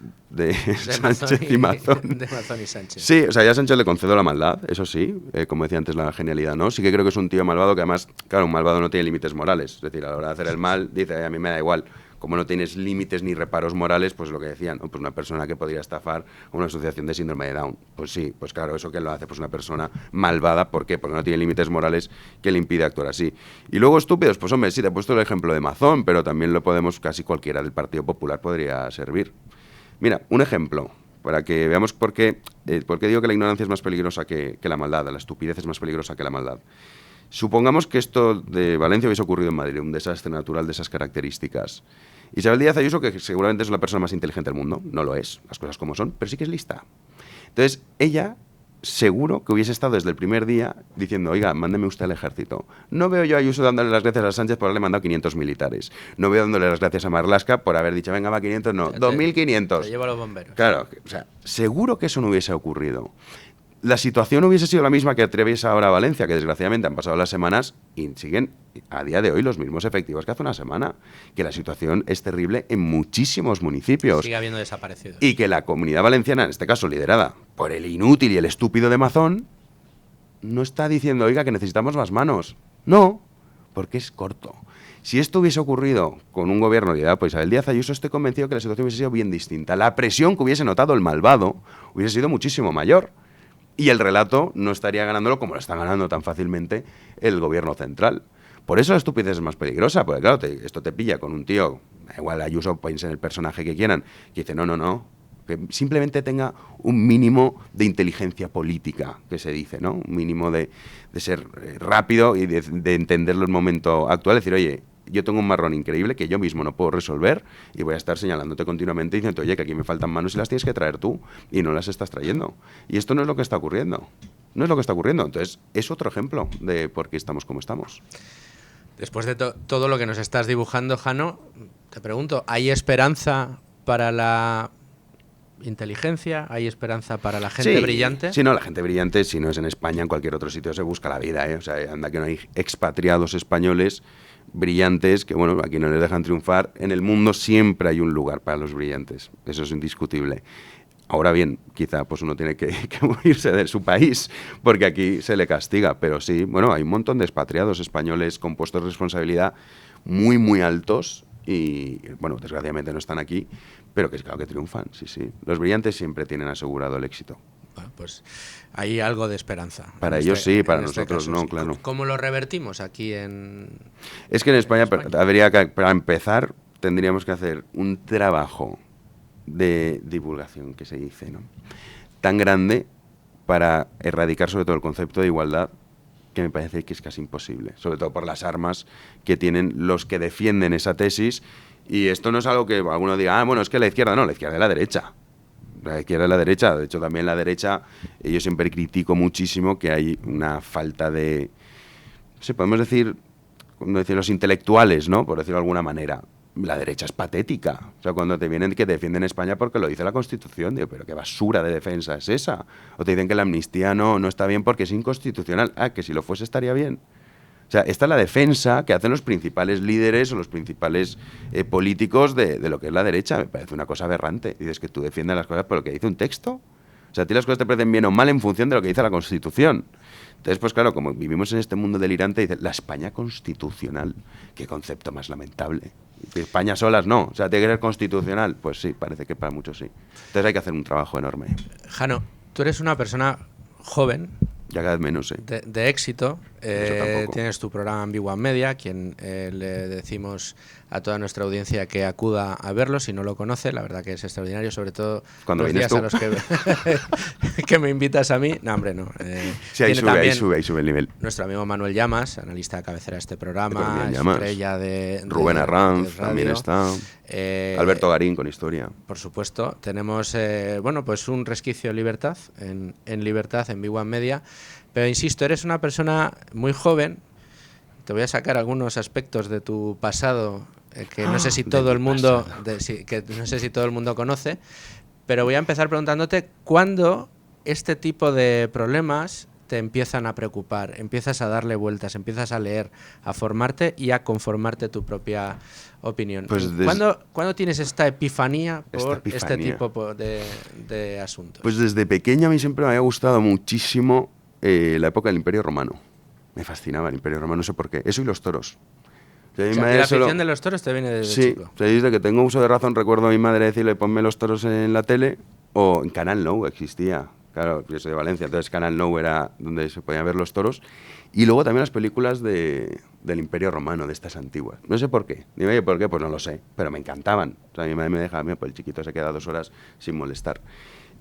Sánchez y Mazón. De Mazón y Sánchez. Sí, o sea, ya a Sánchez le concedo la maldad, eso sí, como decía antes, la genialidad, ¿no? Sí que creo que es un tío malvado que además, claro, un malvado no tiene límites morales. Es decir, a la hora de hacer el mal, dice, a mí me da igual. Como no tienes límites ni reparos morales, pues lo que decían, ¿no? Pues una persona que podría estafar a una asociación de síndrome de Down. Pues sí, pues claro, ¿eso qué lo hace? Pues una persona malvada. ¿Por qué? Porque no tiene límites morales que le impide actuar así. Y luego estúpidos, pues hombre, sí, te he puesto el ejemplo de Mazón, pero también lo podemos, casi cualquiera del Partido Popular podría servir. Mira, un ejemplo, para que veamos por qué digo que la ignorancia es más peligrosa que la maldad, la estupidez es más peligrosa que la maldad. Supongamos que esto de Valencia hubiese ocurrido en Madrid, un desastre natural de esas características. Isabel Díaz Ayuso, que seguramente es la persona más inteligente del mundo, no lo es, las cosas como son, pero sí que es lista. Entonces, ella seguro que hubiese estado desde el primer día diciendo, oiga, mándeme usted al ejército. No veo yo a Ayuso dándole las gracias a Sánchez por haberle mandado 500 militares. No veo dándole las gracias a Marlaska por haber dicho, venga, va, 500, no, 2.500. Te llevo a los bomberos. Claro, o sea, seguro que eso no hubiese ocurrido. La situación hubiese sido la misma que atraviesa ahora Valencia, que desgraciadamente han pasado las semanas y siguen a día de hoy los mismos efectivos que hace una semana. Que la situación es terrible en muchísimos municipios. Sigue habiendo desaparecidos. Y que la Comunidad Valenciana, en este caso liderada por el inútil y el estúpido de Mazón, no está diciendo, oiga, que necesitamos más manos. No, porque es corto. Si esto hubiese ocurrido con un gobierno liderado por Isabel Díaz Ayuso, estoy convencido que la situación hubiese sido bien distinta. La presión que hubiese notado el malvado hubiese sido muchísimo mayor. Y el relato no estaría ganándolo como lo está ganando tan fácilmente el gobierno central. Por eso la estupidez es más peligrosa, porque claro, esto te pilla con un tío, igual Ayuso, piensen en el personaje que quieran, que dice, no, que simplemente tenga un mínimo de inteligencia política, que se dice, ¿no? Un mínimo de ser rápido y de entenderlo en el momento actual, decir, oye, yo tengo un marrón increíble que yo mismo no puedo resolver y voy a estar señalándote continuamente diciendo, oye, que aquí me faltan manos y las tienes que traer tú y no las estás trayendo. Y esto no es lo que está ocurriendo. No es lo que está ocurriendo. Entonces, es otro ejemplo de por qué estamos como estamos. Después de todo lo que nos estás dibujando, Jano, te pregunto, ¿hay esperanza para la inteligencia? ¿Hay esperanza para la gente brillante? Sí, no, la gente brillante, si no es en España, en cualquier otro sitio se busca la vida, ¿eh? O sea, anda que no hay expatriados españoles brillantes que, bueno, aquí no les dejan triunfar. En el mundo siempre hay un lugar para los brillantes, eso es indiscutible. Ahora bien, quizá pues uno tiene que irse de su país, porque aquí se le castiga, pero sí, bueno, hay un montón de expatriados españoles con puestos de responsabilidad muy, muy altos y, bueno, desgraciadamente no están aquí, pero que es claro que triunfan, sí. Los brillantes siempre tienen asegurado el éxito. Bueno, pues hay algo de esperanza. Para ellos sí, para nosotros no, claro. ¿Cómo lo revertimos aquí en...? Es que en España, habría que, para empezar, tendríamos que hacer un trabajo de divulgación, que se dice, ¿no?, tan grande para erradicar sobre todo el concepto de igualdad, que me parece que es casi imposible, sobre todo por las armas que tienen los que defienden esa tesis. Y esto no es algo que alguno diga, bueno, es que la izquierda no, la izquierda es la derecha. La izquierda es la derecha, de hecho también la derecha, yo siempre critico muchísimo que hay una falta de, no sé, podemos decir, como decir los intelectuales, ¿no?, por decirlo de alguna manera. La derecha es patética. O sea, cuando te vienen que defienden España porque lo dice la Constitución, digo, pero qué basura de defensa es esa. O te dicen que la amnistía no está bien porque es inconstitucional. Ah, que si lo fuese estaría bien. O sea, esta es la defensa que hacen los principales líderes o los principales políticos de lo que es la derecha. Me parece una cosa aberrante. Dices que tú defiendas las cosas por lo que dice un texto. O sea, a ti las cosas te parecen bien o mal en función de lo que dice la Constitución. Entonces, pues claro, como vivimos en este mundo delirante, dice, la España constitucional. Qué concepto más lamentable. España solas no. O sea, tiene que ser constitucional. Pues sí, parece que para muchos sí. Entonces hay que hacer un trabajo enorme. Jano, tú eres una persona joven. Ya cada vez menos, sí. De éxito. Tienes tu programa en Big One Media, quien le decimos a toda nuestra audiencia que acuda a verlo si no lo conoce. La verdad que es extraordinario, sobre todo cuando los días tú. a los que me invitas a mí. No, hombre, no. Sí, ahí sube el nivel. Nuestro amigo Manuel Llamas, analista de cabecera de este programa, estrella de Rubén Arranz también está. Alberto Garín con Historia. Por supuesto. Tenemos pues un resquicio de libertad en Libertad, en Big One Media. Pero insisto, eres una persona muy joven. Te voy a sacar algunos aspectos de tu pasado que no sé si todo el mundo conoce, pero voy a empezar preguntándote cuándo este tipo de problemas te empiezan a preocupar, empiezas a darle vueltas, empiezas a leer, a formarte y a conformarte tu propia opinión. Pues ¿Cuándo tienes esta epifanía por este tipo de asuntos? Pues desde pequeño a mí siempre me había gustado muchísimo la época del Imperio Romano. Me fascinaba el Imperio Romano, no sé por qué. Eso y los toros. La afición de los toros te viene desde chico. Sí, desde que tengo uso de razón recuerdo a mi madre decirle ponme los toros en la tele, o en Canal Nou existía. Claro, yo soy de Valencia, entonces Canal Nou era donde se podían ver los toros. Y luego también las películas del Imperio Romano, de estas antiguas. No sé por qué. Dime, oye, ¿por qué? Pues no lo sé, pero me encantaban. O sea, mi madre me dejaba, mira, pues el chiquito se queda 2 horas sin molestar.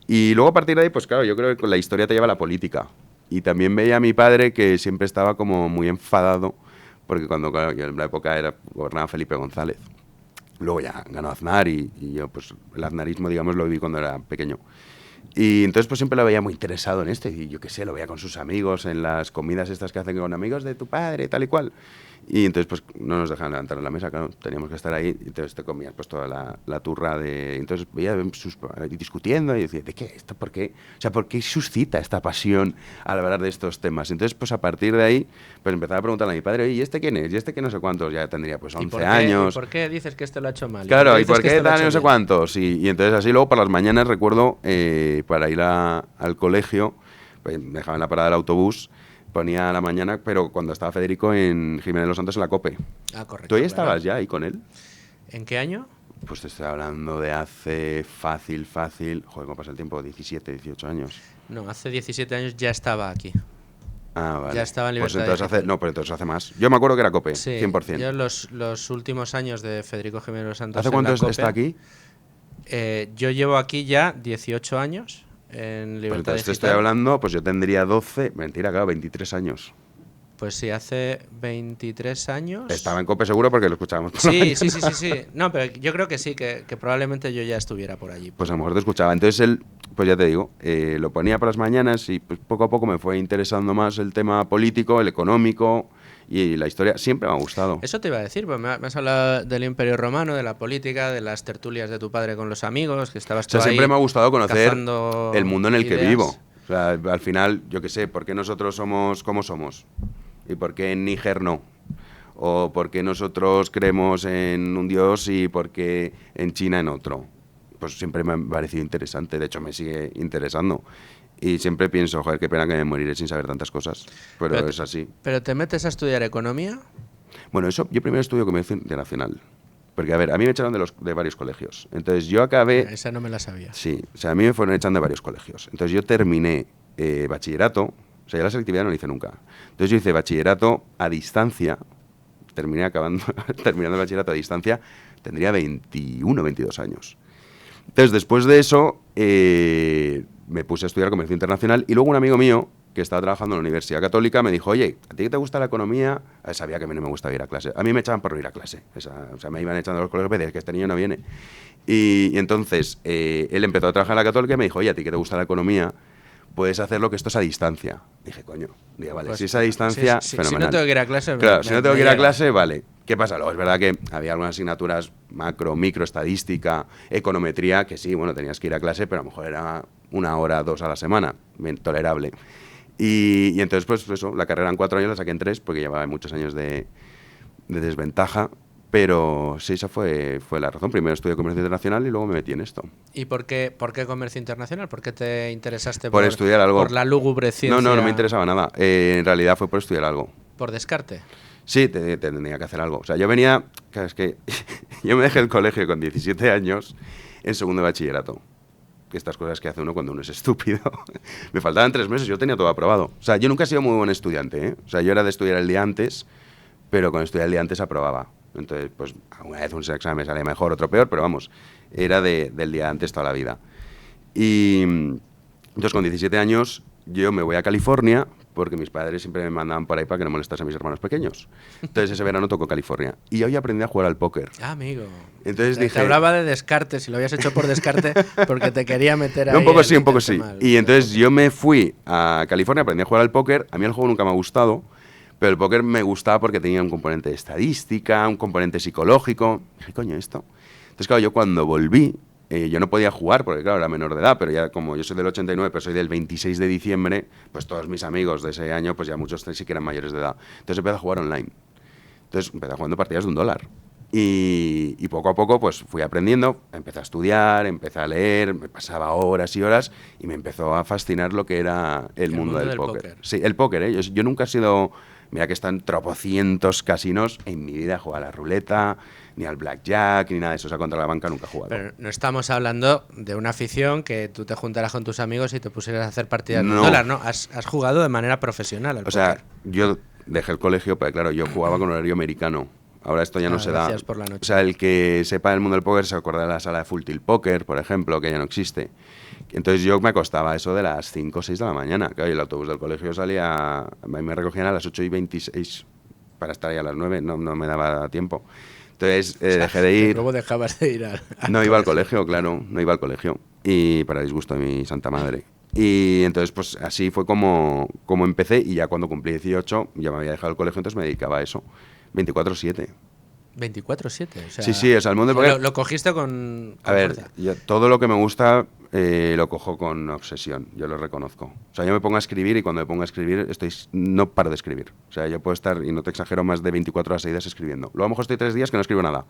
Y luego a partir de ahí, pues claro, yo creo que con la historia te lleva a la política. y también veía a mi padre que siempre estaba como muy enfadado, porque cuando claro, yo en la época gobernaba Felipe González. Luego ya ganó Aznar y yo pues el aznarismo, digamos, lo viví cuando era pequeño. Y entonces pues siempre lo veía muy interesado en esto, y yo qué sé, lo veía con sus amigos en las comidas estas que hacen con amigos de tu padre, tal y cual. Y entonces pues no nos dejaban levantar la mesa, claro, teníamos que estar ahí, y entonces te comías pues toda la turra de... Entonces veía discutiendo y decía, ¿de qué? ¿Esto por qué? O sea, ¿por qué suscita esta pasión al hablar de estos temas? Entonces pues a partir de ahí pues empezaba a preguntarle a mi padre, oye, ¿y este quién es? ¿Y este qué no sé cuántos? Ya tendría pues 11 años. ¿Y por qué dices que este lo ha hecho mal? Claro, ¿y por qué tal? No sé bien? cuántos. Y entonces así luego por las mañanas recuerdo, para ir al colegio, pues, me dejaba en la parada del autobús, ponía a la mañana, pero cuando estaba Federico en Jiménez de los Santos en la COPE. Ah, correcto. ¿Tú ahí estabas ya ahí con él? ¿En qué año? Pues te estoy hablando de hace fácil, joder, ¿cómo pasa el tiempo? 17, 18 años. No, hace 17 años ya estaba aquí. Ah, vale. Ya estaba en Libertad pues entonces Digital. pues entonces hace más. Yo me acuerdo que era COPE, Sí, 100%. yo los últimos años de Federico Jiménez de los Santos ¿Hace en cuánto la COPE, está aquí? Yo llevo aquí ya 18 años en Pues Libertad entonces te Digital. estoy hablando, pues yo tendría 12, mentira, claro, 23 años. Pues sí, hace 23 años. Estaba en COPE seguro porque lo escuchábamos. Sí. No, pero yo creo que sí, que probablemente yo ya estuviera por allí. Pues a lo mejor te escuchaba. Entonces él, pues ya te digo, lo ponía por las mañanas y pues poco a poco me fue interesando más el tema político, el económico y la historia. Siempre me ha gustado. Eso te iba a decir, pues me has hablado del Imperio Romano, de la política, de las tertulias de tu padre con los amigos, que estabas O sea, tú siempre ahí me ha gustado conocer cazando el mundo en el que ideas. vivo. O sea, al final, yo qué sé, ¿por qué nosotros somos como somos? ¿Y por qué en Níger no? ¿O por qué nosotros creemos en un dios y por qué en China en otro? Pues siempre me ha parecido interesante, de hecho me sigue interesando. Y siempre pienso, joder, qué pena que me moriré sin saber tantas cosas. Pero es así. ¿Pero te metes a estudiar economía? Bueno, eso, yo primero estudio comercio internacional. Porque, a ver, a mí me echaron de varios colegios. Entonces yo acabé... Esa no me la sabía. Sí, o sea, a mí me fueron echando de varios colegios. Entonces yo terminé bachillerato, o sea, yo la selectividad no la hice nunca. Entonces yo hice bachillerato a distancia, terminando el bachillerato a distancia, tendría 21, 22 años. Entonces después de eso me puse a estudiar comercio internacional y luego un amigo mío que estaba trabajando en la Universidad Católica me dijo, oye, ¿a ti que te gusta la economía? Sabía que a mí no me gustaba ir a clase. A mí me echaban por no ir a clase. O sea, me iban echando a los colegios, decían que este niño no viene. Y entonces él empezó a trabajar en la Católica y me dijo, oye, ¿a ti que te gusta la economía? Puedes hacerlo, que esto es a distancia. Dije, coño, digo, vale, Pues, si es a distancia, fenomenal. Si no tengo que ir a clase... Claro, si no tengo que ir a clase, vale. ¿Qué pasa? Luego es verdad que había algunas asignaturas macro, micro, estadística, econometría, que sí, bueno, tenías que ir a clase, pero a lo mejor era 1 hora, 2 a la semana, bien tolerable. Y entonces, pues eso, la carrera en 4 años la saqué en 3, porque llevaba muchos años de desventaja. Pero sí, esa fue la razón. Primero estudié comercio internacional y luego me metí en esto. ¿Y por qué comercio internacional? ¿Por qué te interesaste por estudiar algo? Por la lúgubre ciencia? No me interesaba nada. En realidad fue por estudiar algo. ¿Por descarte? Sí, tenía que hacer algo. O sea, yo venía... Claro, es que yo me dejé el colegio con 17 años en segundo de bachillerato. Estas cosas que hace uno cuando uno es estúpido. Me faltaban 3 meses, yo tenía todo aprobado. O sea, yo nunca he sido muy buen estudiante, ¿eh? O sea, yo era de estudiar el día antes, pero con estudiar el día antes aprobaba. Entonces, pues, una vez un examen me salía mejor, otro peor, pero vamos, era del día antes toda la vida. Y entonces, con 17 años, yo me voy a California, porque mis padres siempre me mandaban por ahí para que no molestase a mis hermanos pequeños. Entonces, ese verano tocó California. Y yo ya aprendí a jugar al póker. Ah, amigo. Entonces dije... Te hablaba de descarte, si lo habías hecho por descarte, porque te quería meter ahí... Un poco sí. Y entonces yo me fui a California, aprendí a jugar al póker. A mí el juego nunca me ha gustado, pero el póker me gustaba porque tenía un componente de estadística, un componente psicológico. Dije, coño, esto. Entonces, claro, yo cuando volví, yo no podía jugar porque, claro, era menor de edad, pero ya como yo soy del 89, pero soy del 26 de diciembre, pues todos mis amigos de ese año, pues ya muchos sí que eran mayores de edad. Entonces empecé a jugar online. Entonces empecé jugando partidas de $1. Y poco a poco pues fui aprendiendo, empecé a estudiar, empecé a leer, me pasaba horas y horas y me empezó a fascinar lo que era el mundo del póker. Sí, el póker, ¿eh? Yo nunca he sido... Mira que están tropocientos casinos, en mi vida he jugado a la ruleta, ni al blackjack, ni nada de eso. O sea, contra la banca nunca he jugado. Pero no estamos hablando de una afición que tú te juntaras con tus amigos y te pusieras a hacer partidas de $1, ¿no? Has jugado de manera profesional al póker. O sea, yo dejé el colegio, pero claro, yo jugaba con horario americano Ahora esto ya no se da. Gracias por la noche. O sea, el que sepa del mundo del póker se acuerda de la sala de Full Tilt Poker, por ejemplo, que ya no existe. Entonces yo me acostaba eso de las 5 o 6 de la mañana. Claro, y el autobús del colegio salía, a mí me recogían a las 8:26 para estar ahí a las 9, no me daba tiempo. Entonces dejé de ir. Luego dejabas de ir No iba al colegio, claro, no iba al colegio. Y para disgusto de mi santa madre. Y entonces, pues así fue como empecé. Y ya cuando cumplí 18, ya me había dejado el colegio, entonces me dedicaba a eso. 24/7. 24/7, o sea... Sí, o sea, el mundo del póker... Lo cogiste con A ver, fuerza. todo lo que me gusta lo cojo con obsesión, yo lo reconozco. O sea, yo me pongo a escribir y cuando me pongo a escribir no paro de escribir. O sea, yo puedo estar, y no te exagero, más de 24 horas seguidas escribiendo. Luego a lo mejor estoy 3 días que no escribo nada,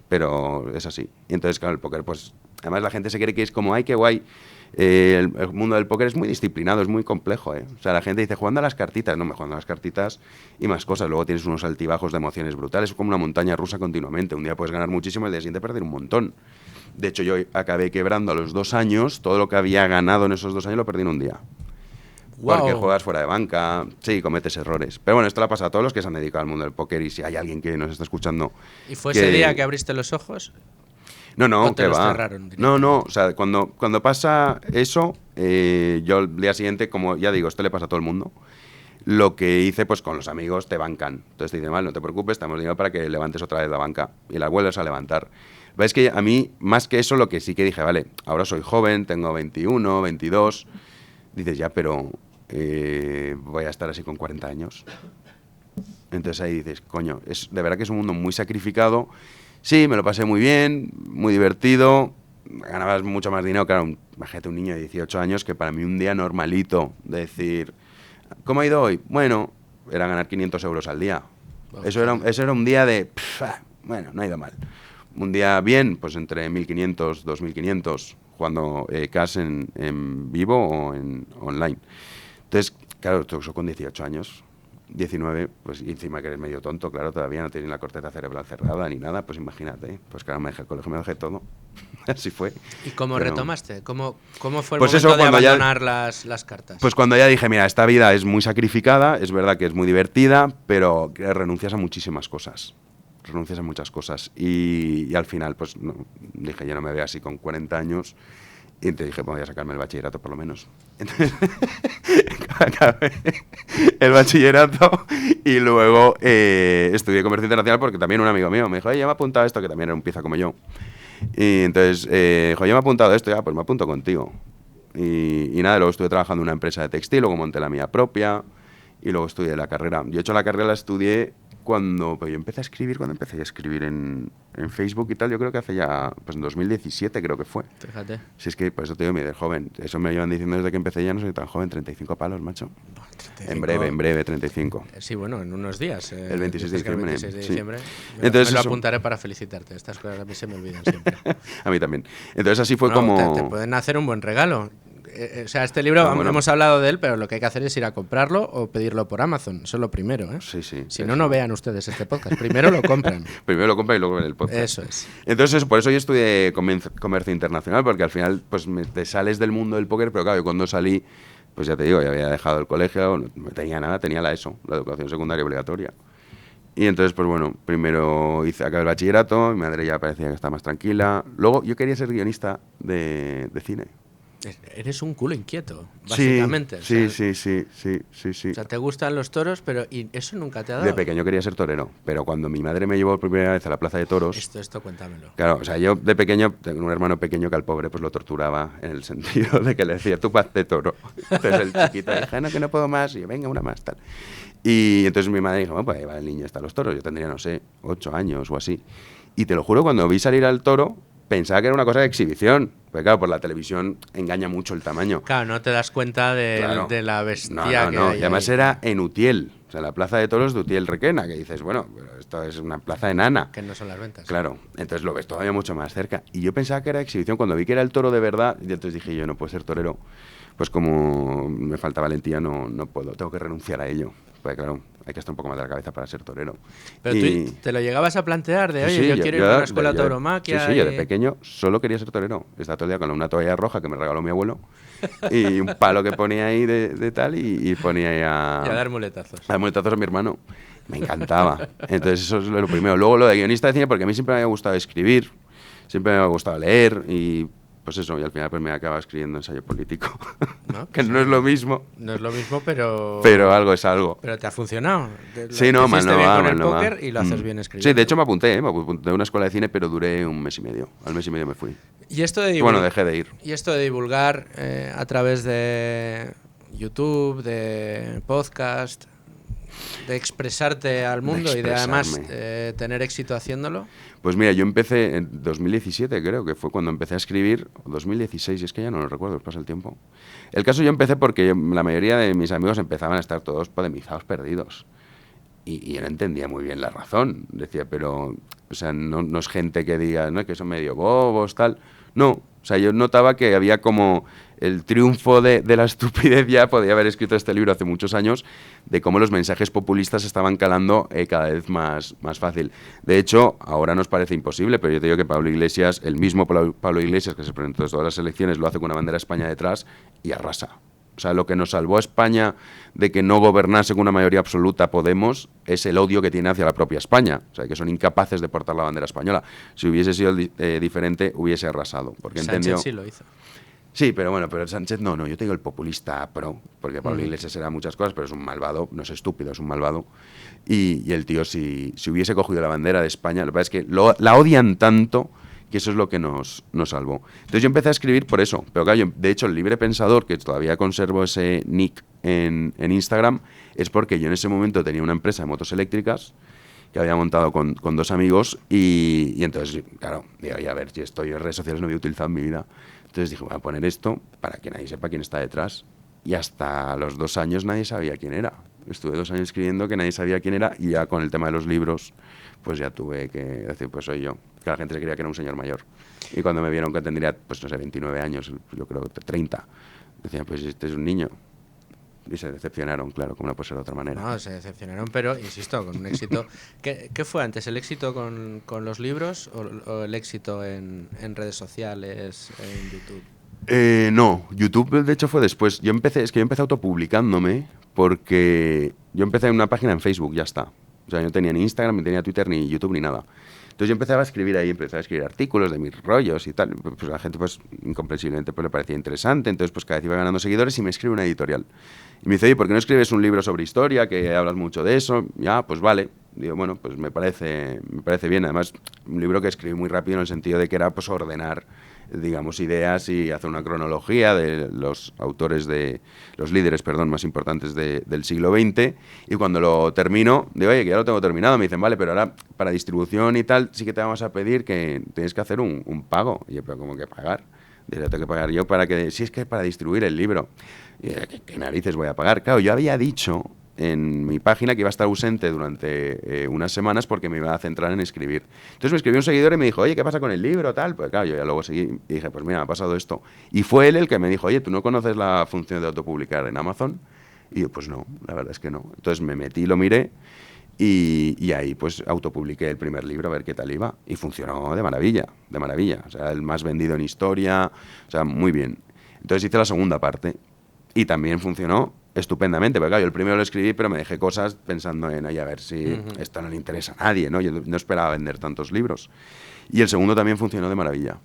pero es así. Y entonces, claro, el póker, pues, además la gente se cree que es como, ay, qué guay. El mundo del póker es muy disciplinado, es muy complejo, ¿eh? O sea, la gente dice, jugando a las cartitas. No, me jugando a las cartitas y más cosas. Luego tienes unos altibajos de emociones brutales, es como una montaña rusa continuamente. Un día puedes ganar muchísimo, el día siguiente perder un montón. De hecho, yo acabé quebrando a los 2 años, todo lo que había ganado en esos 2 años lo perdí en un día. Wow. Porque juegas fuera de banca, sí, cometes errores. Pero bueno, esto le pasa a todos los que se han dedicado al mundo del póker y si hay alguien que nos está escuchando... ¿Y fue ese día que abriste los ojos? No, que va. Cerraron, No, o sea, cuando pasa eso, yo al día siguiente, como ya digo, esto le pasa a todo el mundo, lo que hice, pues con los amigos te bancan. Entonces te dicen, vale, no te preocupes, te hemos dinero para que levantes otra vez la banca y la vuelves a levantar. Es que a mí, más que eso, lo que sí que dije, vale, ahora soy joven, tengo 21, 22, dices, ya, pero voy a estar así con 40 años. Entonces ahí dices, coño, de verdad que es un mundo muy sacrificado. Sí, me lo pasé muy bien, muy divertido, ganabas mucho más dinero, claro, imagínate un niño de 18 años que para mí un día normalito, de decir, ¿cómo ha ido hoy? Bueno, era ganar 500 euros al día. Eso era un día de, bueno, no ha ido mal. Un día bien, pues entre 1.500, 2.500, jugando cash en vivo o en online. Entonces, claro, eso con 18 años. 19, pues y encima que eres medio tonto, claro, todavía no tienes la corteza cerebral cerrada ni nada, pues imagínate, pues claro, me dejé el colegio, me dejé todo, así fue. ¿Y cómo retomaste? ¿Cómo fue el pues momento eso, de abandonar las cartas? Pues cuando ya dije, mira, esta vida es muy sacrificada, es verdad que es muy divertida, pero renuncias a muchísimas cosas, renuncias a muchas cosas, y al final, pues dije, yo no me veo así con 40 años, y te dije, voy a sacarme el bachillerato por lo menos. Entonces, acabé el bachillerato y luego estudié comercio internacional porque también un amigo mío me dijo, ya me ha apuntado esto, que también era un pieza como yo. Y entonces dijo, ya me ha apuntado esto, ya, pues me apunto contigo. Y nada, luego estuve trabajando en una empresa de textil, luego monté la mía propia y luego estudié la carrera. Yo, he hecho, la carrera la estudié pues yo empecé a escribir, cuando empecé a escribir en Facebook y tal, yo creo que hace ya, pues en 2017 creo que fue. Fíjate. Si es que, por eso te digo, de joven. Eso me llevan diciendo desde que empecé, ya no soy tan joven, 35 palos, macho. 35. En breve, 35. Sí, bueno, en unos días. El 26 de diciembre. El 26 de diciembre. Sí. Entonces, me lo apuntaré para felicitarte. Estas cosas a mí se me olvidan siempre. A mí también. Entonces así fue como... Te pueden hacer un buen regalo. O sea, este libro, hemos hablado de él, pero lo que hay que hacer es ir a comprarlo o pedirlo por Amazon. Eso es lo primero, ¿eh? Sí. Si no vean ustedes este podcast. Primero lo compran. Primero lo compran y luego ven el podcast. Eso es. Entonces, por eso yo estudié comercio internacional, porque al final pues te sales del mundo del póker, pero claro, yo cuando salí, pues ya te digo, ya había dejado el colegio, no tenía nada, tenía la ESO, la educación secundaria obligatoria. Y entonces, pues bueno, primero acabé el bachillerato, mi madre ya parecía que estaba más tranquila. Luego yo quería ser guionista de cine. Eres un culo inquieto, básicamente. Sí. O sea, te gustan los toros, pero ¿y eso nunca te ha dado? De pequeño quería ser torero, pero cuando mi madre me llevó por primera vez a la plaza de toros... Esto cuéntamelo. Claro, o sea, yo de pequeño tengo un hermano pequeño que al pobre pues lo torturaba en el sentido de que le decía, tú hazte toro. Entonces el chiquito dije, no, que no puedo más, y yo, venga, una más, tal. Y entonces mi madre dijo, bueno, pues ahí va el niño hasta los toros. Yo tendría, no sé, 8 años o así. Y te lo juro, cuando vi salir al toro, pensaba que era una cosa de exhibición. Porque claro, por la televisión engaña mucho el tamaño. Claro, no te das cuenta de la bestia que hay. Y además ahí. Era en Utiel, o sea, la plaza de toros de Utiel Requena, que dices, bueno, pero esto es una plaza enana. Que no son las ventas. Claro, entonces lo ves todavía mucho más cerca. Y yo pensaba que era exhibición. Cuando vi que era el toro de verdad, y entonces dije, yo no puedo ser torero. Pues como me falta valentía, no puedo, tengo que renunciar a ello. Pues claro, hay que estar un poco más de la cabeza para ser torero. Pero tú te lo llegabas a plantear de, oye, yo quiero ir a una escuela de tauromaquia. Sí, yo de pequeño solo quería ser torero. Estaba todo el día con una toalla roja que me regaló mi abuelo y un palo que ponía ahí de tal y ponía ahí Y a dar muletazos. A dar muletazos a mi hermano. Me encantaba. Entonces eso es lo primero. Luego lo de guionista de cine, porque a mí siempre me ha gustado escribir, siempre me ha gustado leer y pues eso, y al final pues me acaba escribiendo ensayo político. ¿No? Que no es lo mismo. No es lo mismo, pero... Pero algo es algo. Pero te ha funcionado. Sí, no, mal no bien va, con mal el no va. póker y lo haces bien escribiendo. Sí, de hecho me apunté a una escuela de cine, pero duré un mes y medio. Al mes y medio me fui. Y esto de Bueno, dejé de ir. Y esto de divulgar a través de YouTube, de podcast, de expresarte al mundo y de además tener éxito haciéndolo. Pues mira, yo empecé en 2017, creo que fue cuando empecé a escribir, o 2016, es que ya no lo recuerdo, pasa el tiempo. El caso yo empecé porque la mayoría de mis amigos empezaban a estar todos podemizados, perdidos. Y yo no entendía muy bien la razón. Decía, pero, o sea, no es gente que diga, no, que son medio bobos, tal. No, o sea, yo notaba que había como el triunfo de la estupidez. Ya podía haber escrito este libro hace muchos años, de cómo los mensajes populistas estaban calando cada vez más fácil. De hecho, ahora nos parece imposible, pero yo te digo que Pablo Iglesias, el mismo Pablo Iglesias que se presentó en todas las elecciones, lo hace con una bandera de España detrás y arrasa. O sea, lo que nos salvó a España de que no gobernase con una mayoría absoluta Podemos es el odio que tiene hacia la propia España. O sea, que son incapaces de portar la bandera española. Si hubiese sido diferente, hubiese arrasado. Porque Sánchez sí lo hizo. Sí, pero bueno, pero Sánchez no, yo te digo el populista pro, porque Pablo Iglesias era muchas cosas, pero es un malvado, no es estúpido, es un malvado. Y el tío, si hubiese cogido la bandera de España, lo que pasa es que la odian tanto que eso es lo que nos salvó. Entonces yo empecé a escribir por eso, pero claro, yo, de hecho el Libre Pensador, que todavía conservo ese nick en Instagram, es porque yo en ese momento tenía una empresa de motos eléctricas que había montado con dos amigos y entonces, claro, digo, a ver, si esto yo en redes sociales no había utilizado en mi vida. Entonces dije, voy a poner esto para que nadie sepa quién está detrás. Y hasta los 2 años nadie sabía quién era. Estuve 2 años escribiendo que nadie sabía quién era y ya con el tema de los libros, pues ya tuve que decir, pues soy yo. Que la gente se creía que era un señor mayor. Y cuando me vieron que tendría, pues no sé, 29 años, yo creo que 30, decían, pues este es un niño. Y se decepcionaron, claro, como no puede ser de otra manera. No, se decepcionaron, pero, insisto, con un éxito. ¿Qué fue antes, el éxito con los libros o el éxito en redes sociales, en YouTube? No, YouTube de hecho fue después. Yo empecé autopublicándome porque yo empecé en una página en Facebook, ya está. O sea, yo no tenía ni Instagram, ni tenía Twitter, ni YouTube, ni nada. Entonces yo empezaba a escribir ahí, empecé a escribir artículos de mis rollos y tal. Pues a la gente, pues, incomprensiblemente, pues, le parecía interesante. Entonces, pues, cada vez iba ganando seguidores y me escribe una editorial. Y me dice, oye, ¿por qué no escribes un libro sobre historia, que hablas mucho de eso? Ya, pues vale. Digo, bueno, pues me parece bien. Además, un libro que escribí muy rápido en el sentido de que era, pues, ordenar, digamos, ideas y hacer una cronología de los autores los líderes, más importantes del siglo XX. Y cuando lo termino, digo, oye, que ya lo tengo terminado. Me dicen, vale, pero ahora para distribución y tal, sí que te vamos a pedir que tienes que hacer un pago. Y yo, pero ¿cómo que pagar? Digo, tengo que pagar yo para que, si es que es para distribuir el libro. Y yo, ¿qué narices voy a pagar? Claro, yo había dicho en mi página que iba a estar ausente durante unas semanas porque me iba a centrar en escribir. Entonces me escribió un seguidor y me dijo, oye, ¿qué pasa con el libro? Tal. Pues claro, yo ya luego seguí y dije, pues mira, me ha pasado esto. Y fue él el que me dijo, oye, ¿tú no conoces la función de autopublicar en Amazon? Y yo, pues no, la verdad es que no. Entonces me metí, lo miré y ahí pues autopubliqué el primer libro a ver qué tal iba. Y funcionó de maravilla, de maravilla. O sea, el más vendido en historia, o sea, muy bien. Entonces hice la segunda parte y también funcionó estupendamente, porque claro, yo el primero lo escribí, pero me dejé cosas pensando en, oye, a ver si esto no le interesa a nadie, ¿no? Yo no esperaba vender tantos libros. Y el segundo también funcionó de maravilla.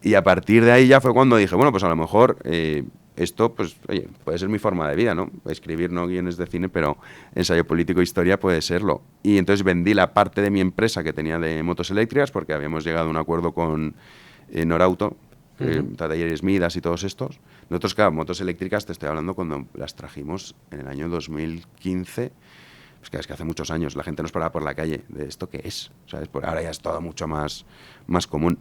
Y a partir de ahí ya fue cuando dije, bueno, pues a lo mejor esto, pues, oye, puede ser mi forma de vida, ¿no? Escribir no guiones de cine, pero ensayo político, historia puede serlo. Y entonces vendí la parte de mi empresa que tenía de motos eléctricas, porque habíamos llegado a un acuerdo con Norauto, Talleres Midas y todos estos. Nosotros, claro, motos eléctricas, te estoy hablando cuando las trajimos en el año 2015, pues es que hace muchos años la gente nos paraba por la calle de esto qué es, ¿sabes? Por ahora ya es todo mucho más común.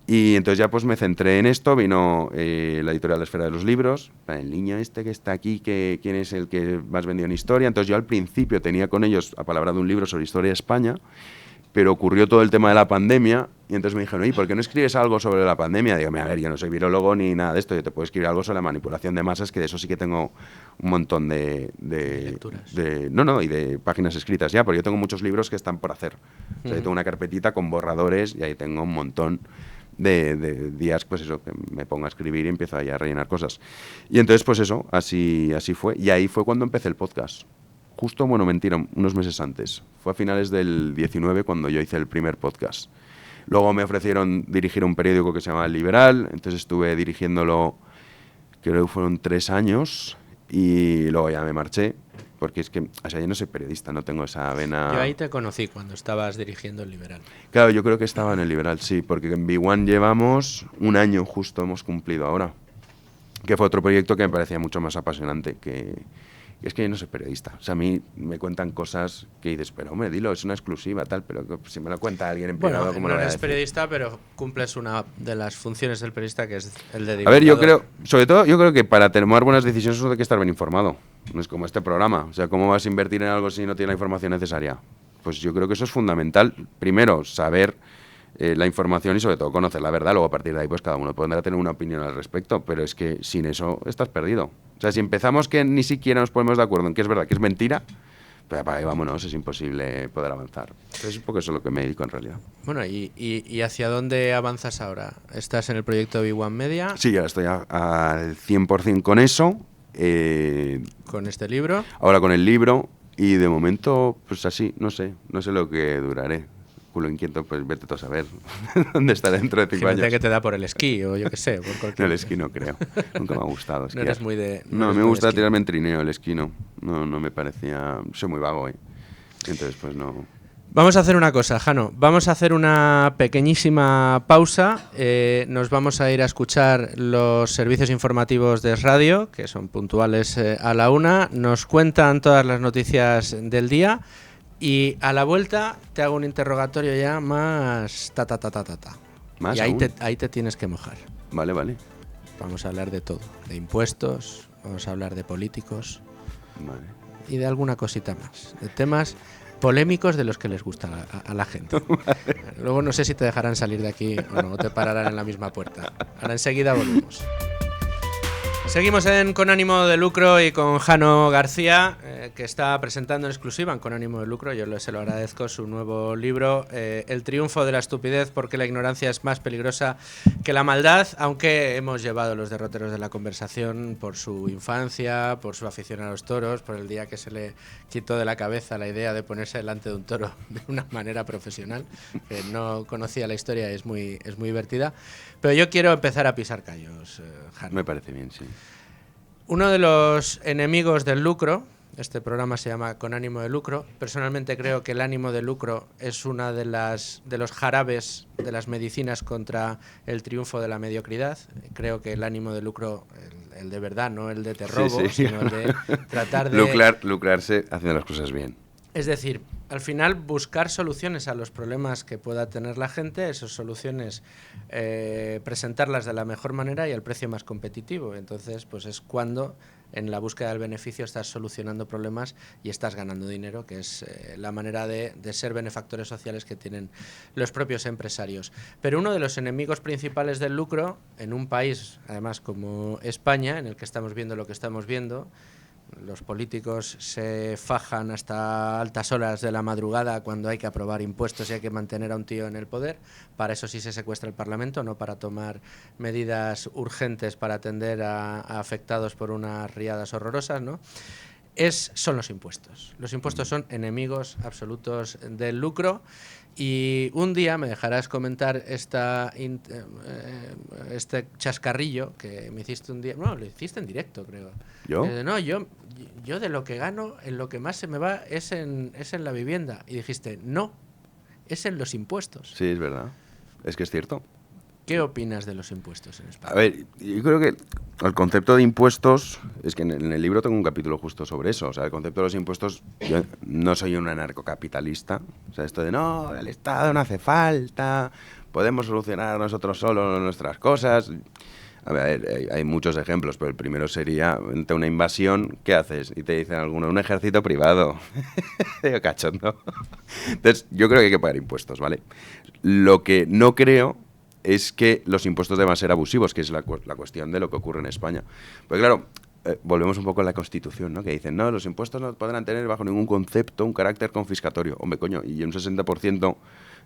Y entonces ya pues me centré en esto, vino la editorial de Esfera de los Libros, el niño este que está aquí, ¿quién es el que más vendió en historia? Entonces yo al principio tenía con ellos apalabrado un libro sobre historia de España, pero ocurrió todo el tema de la pandemia y entonces me dijeron, oye, ¿por qué no escribes algo sobre la pandemia? Digo, a ver, yo no soy virólogo ni nada de esto, yo te puedo escribir algo sobre la manipulación de masas, que de eso sí que tengo un montón de lecturas. Y de páginas escritas ya, porque yo tengo muchos libros que están por hacer. O sea, yo tengo una carpetita con borradores y ahí tengo un montón de días, pues eso, que me pongo a escribir y empiezo ahí a rellenar cosas. Y entonces, pues eso, así fue. Y ahí fue cuando empecé el podcast. justo, bueno, mentira, unos meses antes. Fue a finales del 19 cuando yo hice el primer podcast. Luego me ofrecieron dirigir un periódico que se llamaba El Liberal, entonces estuve dirigiéndolo, creo que fueron 3 años, y luego ya me marché, porque es que, o sea, yo no soy periodista, no tengo esa vena... Yo ahí te conocí cuando estabas dirigiendo El Liberal. Claro, yo creo que estaba en El Liberal, sí, porque en B1 llevamos 1 año justo, hemos cumplido ahora, que fue otro proyecto que me parecía mucho más apasionante que... Es que yo no soy periodista. O sea, a mí me cuentan cosas que dices, pero hombre, dilo, es una exclusiva, tal, pero si me lo cuenta alguien en privado, ¿cómo no lo voy a eres decir? periodista, pero cumples una de las funciones del periodista, que es el de divulgador. A ver, yo creo, sobre todo, yo creo que para tomar buenas decisiones uno hay que estar bien informado. No es como este programa. O sea, ¿cómo vas a invertir en algo si no tienes la información necesaria? Pues yo creo que eso es fundamental. Primero, saber la información y sobre todo conocer la verdad. Luego, a partir de ahí, pues cada uno podrá tener una opinión al respecto. Pero es que sin eso estás perdido. O sea, si empezamos que ni siquiera nos ponemos de acuerdo en que es verdad, que es mentira, pues para ahí vámonos, es imposible poder avanzar. Entonces, un poco eso es lo que me dedico en realidad. Bueno, ¿y hacia dónde avanzas ahora? ¿Estás en el proyecto B1 Media? Sí, ya estoy al 100% con eso. ¿Con este libro? Ahora con el libro. Y de momento, pues así, no sé lo que duraré. Culo inquieto, pues vete tú a saber dónde está dentro de 5 años. Que te da por el esquí o yo qué sé. Por cualquier... No, el esquí no creo. Nunca me ha gustado esquiar. No eres muy de... No, me gusta tirarme en trineo, el esquí no. No me parecía... Soy muy vago, ¿eh? Entonces, pues no... Vamos a hacer una cosa, Jano. Vamos a hacer una pequeñísima pausa. Nos vamos a ir a escuchar los servicios informativos de Radio, que son puntuales a la 1. Nos cuentan todas las noticias del día. Y a la vuelta te hago un interrogatorio ya más ta. ¿Más y aún? ahí te tienes que mojar. Vale. Vamos a hablar de todo. De impuestos, vamos a hablar de políticos. Vale. Y de alguna cosita más. De temas polémicos de los que les gusta a la gente. Luego no sé si te dejarán salir de aquí o no, o te pararán en la misma puerta. Ahora enseguida volvemos. Seguimos en Con Ánimo de Lucro y con Jano García, que está presentando en exclusiva en Con Ánimo de Lucro, yo se lo agradezco, su nuevo libro, El triunfo de la estupidez, porque la ignorancia es más peligrosa que la maldad, aunque hemos llevado los derroteros de la conversación por su infancia, por su afición a los toros, por el día que se le quitó de la cabeza la idea de ponerse delante de un toro de una manera profesional, que no conocía la historia, es muy divertida. Pero yo quiero empezar a pisar callos, Jano. Me parece bien, sí. Uno de los enemigos del lucro, este programa se llama Con Ánimo de Lucro, personalmente creo que el ánimo de lucro es una de los jarabes de las medicinas contra el triunfo de la mediocridad. Creo que el ánimo de lucro, el de verdad, no el de te robo, sino el de tratar de... Lucrarse haciendo las cosas bien. Es decir, al final buscar soluciones a los problemas que pueda tener la gente, esas soluciones presentarlas de la mejor manera y al precio más competitivo. Entonces, pues es cuando en la búsqueda del beneficio estás solucionando problemas y estás ganando dinero, que es la manera de ser benefactores sociales que tienen los propios empresarios. Pero uno de los enemigos principales del lucro, en un país, además como España, en el que estamos viendo lo que estamos viendo, los políticos se fajan hasta altas horas de la madrugada cuando hay que aprobar impuestos y hay que mantener a un tío en el poder. Para eso sí se secuestra el Parlamento, no para tomar medidas urgentes para atender a afectados por unas riadas horrorosas, ¿no? Son los impuestos. Los impuestos son enemigos absolutos del lucro. Y un día me dejarás comentar este chascarrillo que me hiciste un día. No, lo hiciste en directo, creo. ¿Yo? No, yo de lo que gano, en lo que más se me va es en la vivienda. Y dijiste, no, es en los impuestos. Sí, es verdad. Es que es cierto. ¿Qué opinas de los impuestos en España? A ver, yo creo que el concepto de impuestos, es que en el libro tengo un capítulo justo sobre eso. O sea, el concepto de los impuestos, yo no soy un anarcocapitalista. O sea, esto de no, el Estado no hace falta, podemos solucionar nosotros solos nuestras cosas. A ver, hay muchos ejemplos, pero el primero sería, ante una invasión, ¿qué haces? Y te dicen algunos, un ejército privado. Digo, cachondo. Entonces, yo creo que hay que pagar impuestos, ¿vale? Lo que no creo es que los impuestos deban ser abusivos, que es la cuestión de lo que ocurre en España. Pues claro, volvemos un poco a la Constitución, ¿no? Que dicen, no, los impuestos no podrán tener bajo ningún concepto un carácter confiscatorio. Hombre, coño, y un 60%,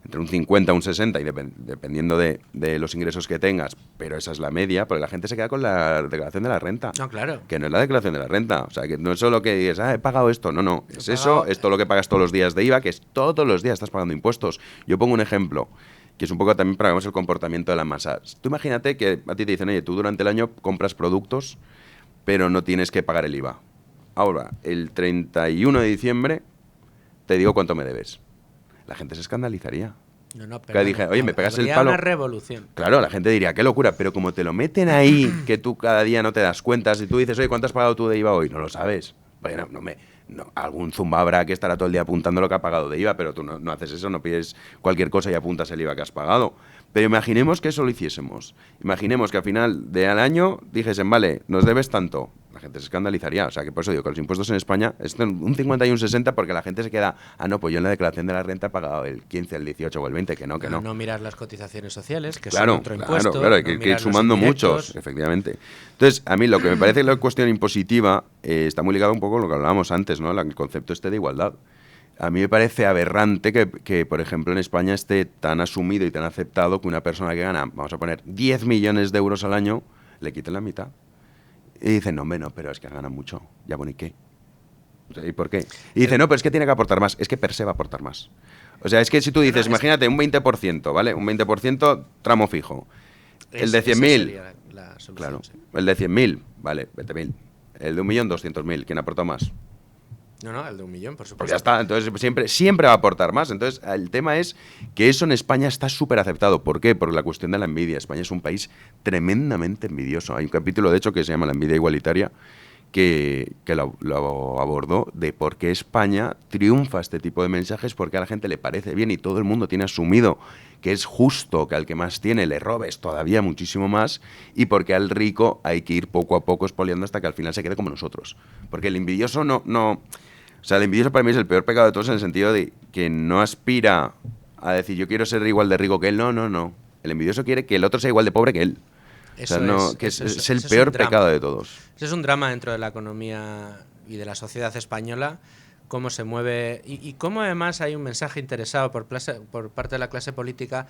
entre un 50 y un 60, y dependiendo de los ingresos que tengas, pero esa es la media, porque la gente se queda con la declaración de la renta. No, claro. Que no es la declaración de la renta. O sea, que no es solo que dices, he pagado esto. No, no. Es eso, es todo lo que pagas todos los días de IVA, que es todos los días estás pagando impuestos. Yo pongo un ejemplo, que es un poco también para que veamos el comportamiento de las masas. Tú imagínate que a ti te dicen, oye, tú durante el año compras productos, pero no tienes que pagar el IVA. Ahora, el 31 de diciembre, te digo cuánto me debes. La gente se escandalizaría. No, que dije, oye, me pegas el palo. Una revolución. Claro, la gente diría, qué locura, pero como te lo meten ahí, que tú cada día no te das cuenta, si tú dices, oye, ¿cuánto has pagado tú de IVA hoy? No lo sabes. Bueno, algún zumba habrá que estará todo el día apuntando lo que ha pagado de IVA, pero tú no haces eso, no pides cualquier cosa y apuntas el IVA que has pagado. Pero imaginemos que eso lo hiciésemos. Imaginemos que al final del año dijesen, vale, nos debes tanto. La gente se escandalizaría. O sea, que por eso digo que los impuestos en España están un 50 y un 60 porque la gente se queda, no, pues yo en la declaración de la renta he pagado el 15, el 18 o el 20, que no. No mirar las cotizaciones sociales, que claro, son otro impuesto. Claro, hay que ir sumando muchos, efectivamente. Entonces, a mí lo que me parece que la cuestión impositiva está muy ligada un poco a lo que hablábamos antes, ¿no? El concepto de igualdad. A mí me parece aberrante que, por ejemplo, en España esté tan asumido y tan aceptado que una persona que gana, vamos a poner, 10 millones de euros al año, le quiten la mitad. Y dicen, no, hombre, no, pero es que gana mucho. Ya, bueno, ¿y qué? O sea, ¿y por qué? Y dicen, no, pero es que tiene que aportar más. Es que per se va a aportar más. O sea, es que si tú dices, imagínate, un 20%, ¿vale? Un 20% tramo fijo. El de 100.000, claro, el de 100.000, vale, 20.000. El de 1.000.000, 200.000. ¿Quién aporta más? No, el de 1.000.000, por supuesto. Pues ya está, entonces siempre va a aportar más. Entonces, el tema es que eso en España está súper aceptado. ¿Por qué? Por la cuestión de la envidia. España es un país tremendamente envidioso. Hay un capítulo, de hecho, que se llama La envidia igualitaria, que lo abordó de por qué España triunfa este tipo de mensajes, porque a la gente le parece bien y todo el mundo tiene asumido que es justo que al que más tiene le robes todavía muchísimo más, y porque al rico hay que ir poco a poco expoliando hasta que al final se quede como nosotros. Porque el envidioso no o sea, el envidioso para mí es el peor pecado de todos en el sentido de que no aspira a decir yo quiero ser igual de rico que él. No. El envidioso quiere que el otro sea igual de pobre que él. Eso es el peor pecado de todos. Eso es un drama dentro de la economía y de la sociedad española, cómo se mueve y cómo además hay un mensaje interesado por parte de la clase política,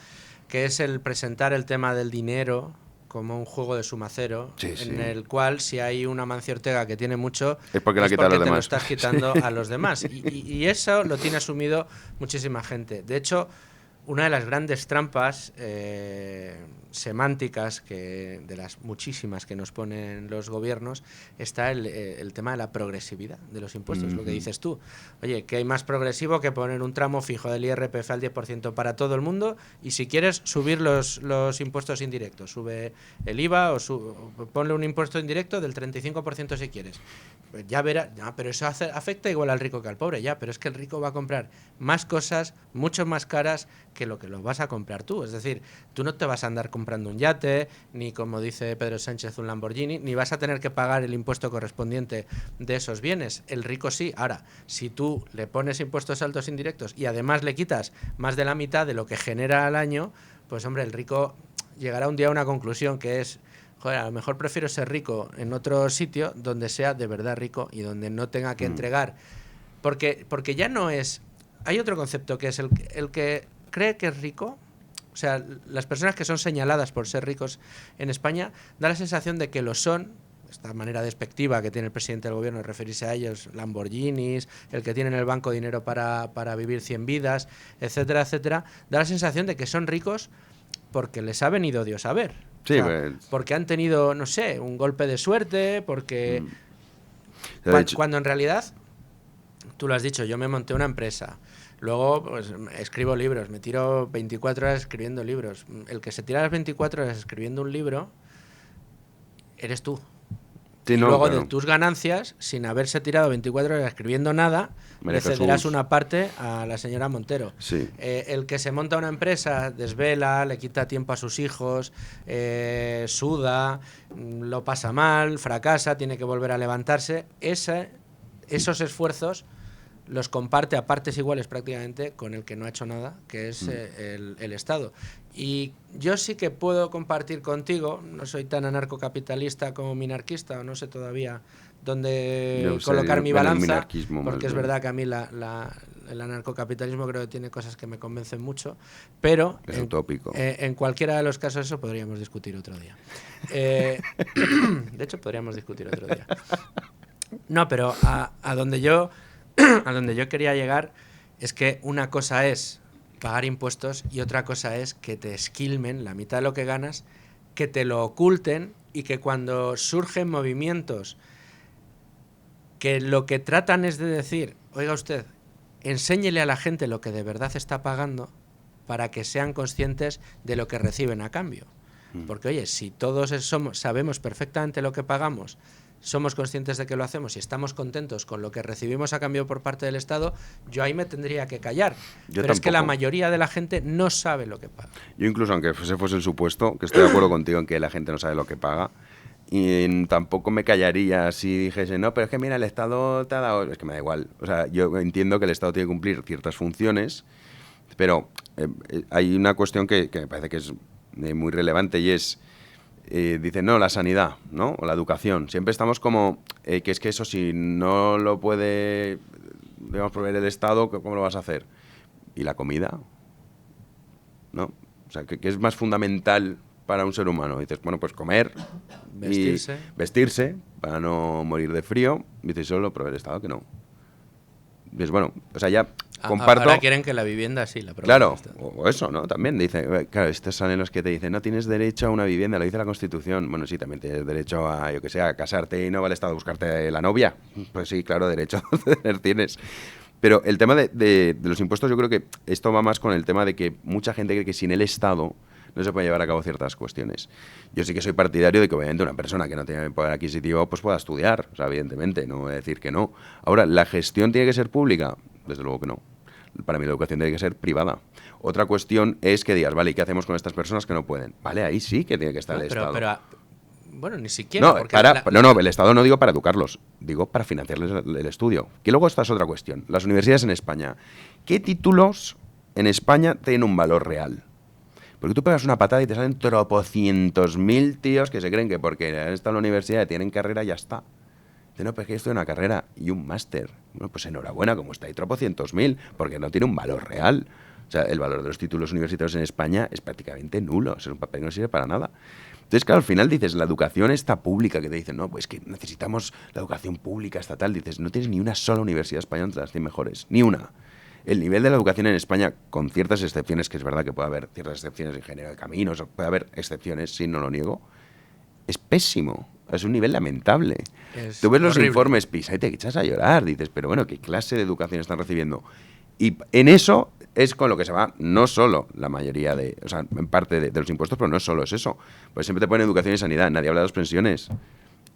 que es el presentar el tema del dinero como un juego de suma cero, en el cual si hay una Amancio Ortega que tiene mucho, es porque te lo estás quitando a los demás. Y eso lo tiene asumido muchísima gente. De hecho, una de las grandes trampas semánticas, de las muchísimas que nos ponen los gobiernos, está el tema de la progresividad de los impuestos, lo que dices tú. Oye, que hay más progresivo que poner un tramo fijo del IRPF al 10% para todo el mundo, y si quieres subir los impuestos indirectos, sube el IVA o ponle un impuesto indirecto del 35% si quieres. Pues ya verás, pero eso afecta igual al rico que al pobre, pero es que el rico va a comprar más cosas, mucho más caras que lo vas a comprar tú. Es decir, tú no te vas a andar comprando un yate, ni como dice Pedro Sánchez un Lamborghini, ni vas a tener que pagar el impuesto correspondiente de esos bienes. El rico sí. Ahora, si tú le pones impuestos altos indirectos y además le quitas más de la mitad de lo que genera al año, pues hombre, el rico llegará un día a una conclusión que es, joder, a lo mejor prefiero ser rico en otro sitio donde sea de verdad rico y donde no tenga que entregar. Porque ya no es... Hay otro concepto que es el que cree que es rico. O sea, las personas que son señaladas por ser ricos en España da la sensación de que lo son. Esta manera despectiva que tiene el presidente del gobierno de referirse a ellos, Lamborghinis, el que tiene en el banco dinero para vivir 100 vidas, etcétera, etcétera, da la sensación de que son ricos porque les ha venido Dios a ver. Sí, o sea, porque han tenido, no sé, un golpe de suerte, porque... Cuando en realidad, tú lo has dicho, yo me monté una empresa, luego pues escribo libros, me tiro 24 horas escribiendo libros. El que se tira las 24 horas escribiendo un libro, eres tú. Sí, y luego de tus ganancias, sin haberse tirado 24 horas escribiendo nada, le cederás una parte a la señora Montero. Sí. El que se monta una empresa, desvela, le quita tiempo a sus hijos, suda, lo pasa mal, fracasa, tiene que volver a levantarse. Esos esfuerzos los comparte a partes iguales prácticamente con el que no ha hecho nada, que es el Estado. Y yo sí que puedo compartir contigo, no soy tan anarcocapitalista como minarquista, o no sé todavía dónde colocar mi balanza, porque es verdad que a mí el anarcocapitalismo creo que tiene cosas que me convencen mucho, pero es utópico. En cualquiera de los casos eso podríamos discutir otro día. De hecho, podríamos discutir otro día. No, pero a donde yo quería llegar es que una cosa es pagar impuestos y otra cosa es que te esquilmen la mitad de lo que ganas, que te lo oculten y que cuando surgen movimientos que lo que tratan es de decir, oiga usted, enséñele a la gente lo que de verdad está pagando para que sean conscientes de lo que reciben a cambio. Porque, oye, si todos sabemos perfectamente lo que pagamos, somos conscientes de que lo hacemos y estamos contentos con lo que recibimos a cambio por parte del Estado, yo ahí me tendría que callar. Pero tampoco. Es que la mayoría de la gente no sabe lo que paga. Yo incluso, aunque ese fuese el supuesto, que estoy de acuerdo contigo en que la gente no sabe lo que paga, y tampoco me callaría si dijese, no, pero es que mira, el Estado te ha dado... Es que me da igual. O sea, yo entiendo que el Estado tiene que cumplir ciertas funciones, pero hay una cuestión que me parece que es muy relevante y es... dicen, no, la sanidad, ¿no? O la educación. Siempre estamos como, que es que eso si no lo puede, digamos, proveer el Estado, ¿cómo lo vas a hacer? ¿Y la comida? ¿No? O sea, ¿qué es más fundamental para un ser humano? Dices, bueno, pues comer, vestirse para no morir de frío. Dices, solo lo provee el Estado, que no. Dices, bueno, o sea, ya... comparto. Ahora quieren que la vivienda sí la provee. Claro, o eso, ¿no? También dice, claro, estos salen los que te dicen, no tienes derecho a una vivienda, lo dice la Constitución. Bueno, sí, también tienes derecho a, yo que sé, a casarte y no va el Estado a buscarte la novia. Pues sí, claro, derecho tienes. Pero el tema de los impuestos, yo creo que esto va más con el tema de que mucha gente cree que sin el Estado no se puede llevar a cabo ciertas cuestiones. Yo sí que soy partidario de que obviamente una persona que no tiene poder adquisitivo pues pueda estudiar, o sea, evidentemente, no voy a decir que no. Ahora, ¿la gestión tiene que ser pública? Desde luego que no. Para mí la educación tiene que ser privada. Otra cuestión es que digas, vale, ¿y qué hacemos con estas personas que no pueden? Vale, ahí sí que tiene que estar el Estado. Bueno, ni siquiera. No, el Estado no digo para educarlos, digo para financiarles el estudio. Que luego esta es otra cuestión. Las universidades en España. ¿Qué títulos en España tienen un valor real? Porque tú pegas una patada y te salen tropocientos mil tíos que se creen que porque han estado en la universidad y tienen carrera ya está. Dice, no, pero es que esto es una carrera y un máster. Bueno, pues enhorabuena, como está ahí tropocientos mil, porque no tiene un valor real. O sea, el valor de los títulos universitarios en España es prácticamente nulo. Es un papel que no sirve para nada. Entonces, claro, al final dices, la educación está pública, que te dicen, no, pues que necesitamos la educación pública estatal. Dices, no tienes ni una sola universidad española entre las 100 mejores, ni una. El nivel de la educación en España, con ciertas excepciones, que es verdad que puede haber ciertas excepciones en género de caminos, puede haber excepciones, sí, no lo niego, es pésimo. Es un nivel lamentable. Tú ves los informes PISA y te echas a llorar. Dices, pero bueno, ¿qué clase de educación están recibiendo? Y en eso es con lo que se va no solo la mayoría de... O sea, en parte de los impuestos, pero no solo es eso. Pues siempre te ponen educación y sanidad. Nadie habla de las pensiones.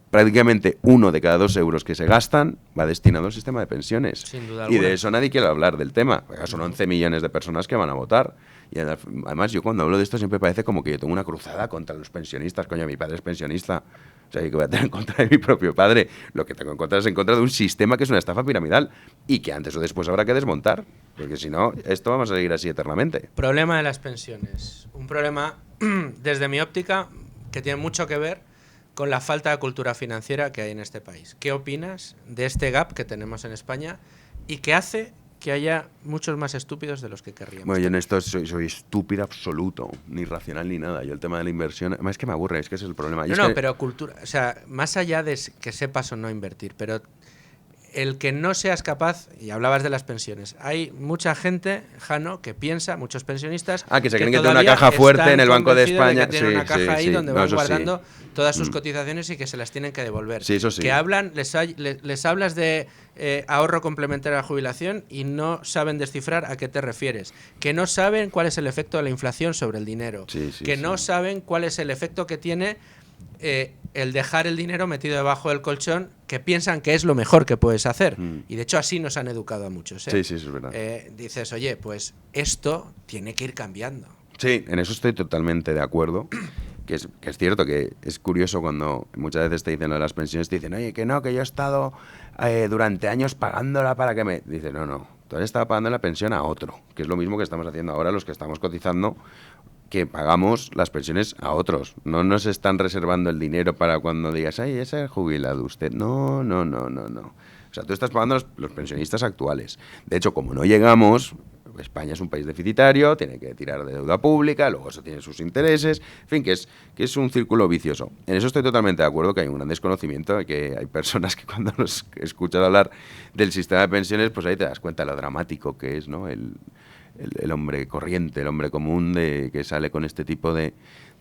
Prácticamente 1 de cada 2 euros que se gastan va destinado al sistema de pensiones. Sin duda y alguna. de eso nadie quiere hablar del tema. Son 11 millones de personas que van a votar. Y además yo cuando hablo de esto siempre parece como que yo tengo una cruzada contra los pensionistas. Coño, mi padre es pensionista. O sea, que voy a tener en contra de mi propio padre. Lo que tengo en contra es en contra de un sistema que es una estafa piramidal y que antes o después habrá que desmontar. Porque si no, esto vamos a seguir así eternamente. Problema de las pensiones. Un problema, desde mi óptica, que tiene mucho que ver con la falta de cultura financiera que hay en este país. ¿Qué opinas de este gap que tenemos en España y que hace que haya muchos más estúpidos de los que querríamos? Bueno, yo en esto soy estúpido absoluto, ni racional ni nada. Yo el tema de la inversión, además es que me aburre, es que ese es el problema. Pero cultura, o sea, más allá de que sepas o no invertir, pero el que no seas capaz, y hablabas de las pensiones, hay mucha gente, Jano, que piensa, muchos pensionistas... que se creen que tiene una caja fuerte en el Banco de España. Que tienen una caja ahí donde van guardando todas sus cotizaciones y que se las tienen que devolver. Sí, eso sí. Que hablan, les hablas de ahorro complementario a la jubilación y no saben descifrar a qué te refieres. Que no saben cuál es el efecto de la inflación sobre el dinero. No saben cuál es el efecto que tiene... el dejar el dinero metido debajo del colchón, que piensan que es lo mejor que puedes hacer. Y de hecho así nos han educado a muchos. Sí, eso es verdad. Dices, oye, pues esto tiene que ir cambiando. Sí, en eso estoy totalmente de acuerdo. Que es cierto que es curioso cuando muchas veces te dicen lo de las pensiones, te dicen, oye, que no, que yo he estado durante años pagándola para que me... Dice, no, tú has estado pagando la pensión a otro, que es lo mismo que estamos haciendo ahora los que estamos cotizando, que pagamos las pensiones a otros. No nos están reservando el dinero para cuando digas, ay, ese es jubilado usted. No. O sea, tú estás pagando los pensionistas actuales. De hecho, como no llegamos, España es un país deficitario, tiene que tirar de deuda pública, luego eso tiene sus intereses, en fin, que es un círculo vicioso. En eso estoy totalmente de acuerdo, que hay un gran desconocimiento, de que hay personas que cuando nos escuchan hablar del sistema de pensiones, pues ahí te das cuenta de lo dramático que es, ¿no? El hombre corriente, el hombre común que sale con este tipo de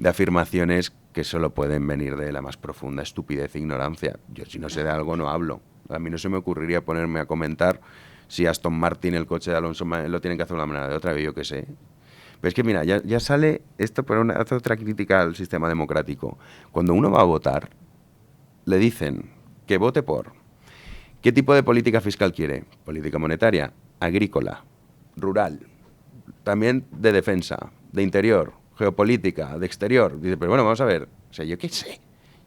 afirmaciones que solo pueden venir de la más profunda estupidez e ignorancia. Yo, si no sé de algo, no hablo. A mí no se me ocurriría ponerme a comentar si Aston Martin, el coche de Alonso, lo tienen que hacer de una manera o de otra, yo qué sé. Pero es que mira, ya sale esto, pero hace otra crítica al sistema democrático. Cuando uno va a votar, le dicen que vote por ¿qué tipo de política fiscal quiere? Política monetaria, agrícola, rural, también de defensa, de interior, geopolítica, de exterior. Dice, pero bueno, vamos a ver, o sea, yo qué sé,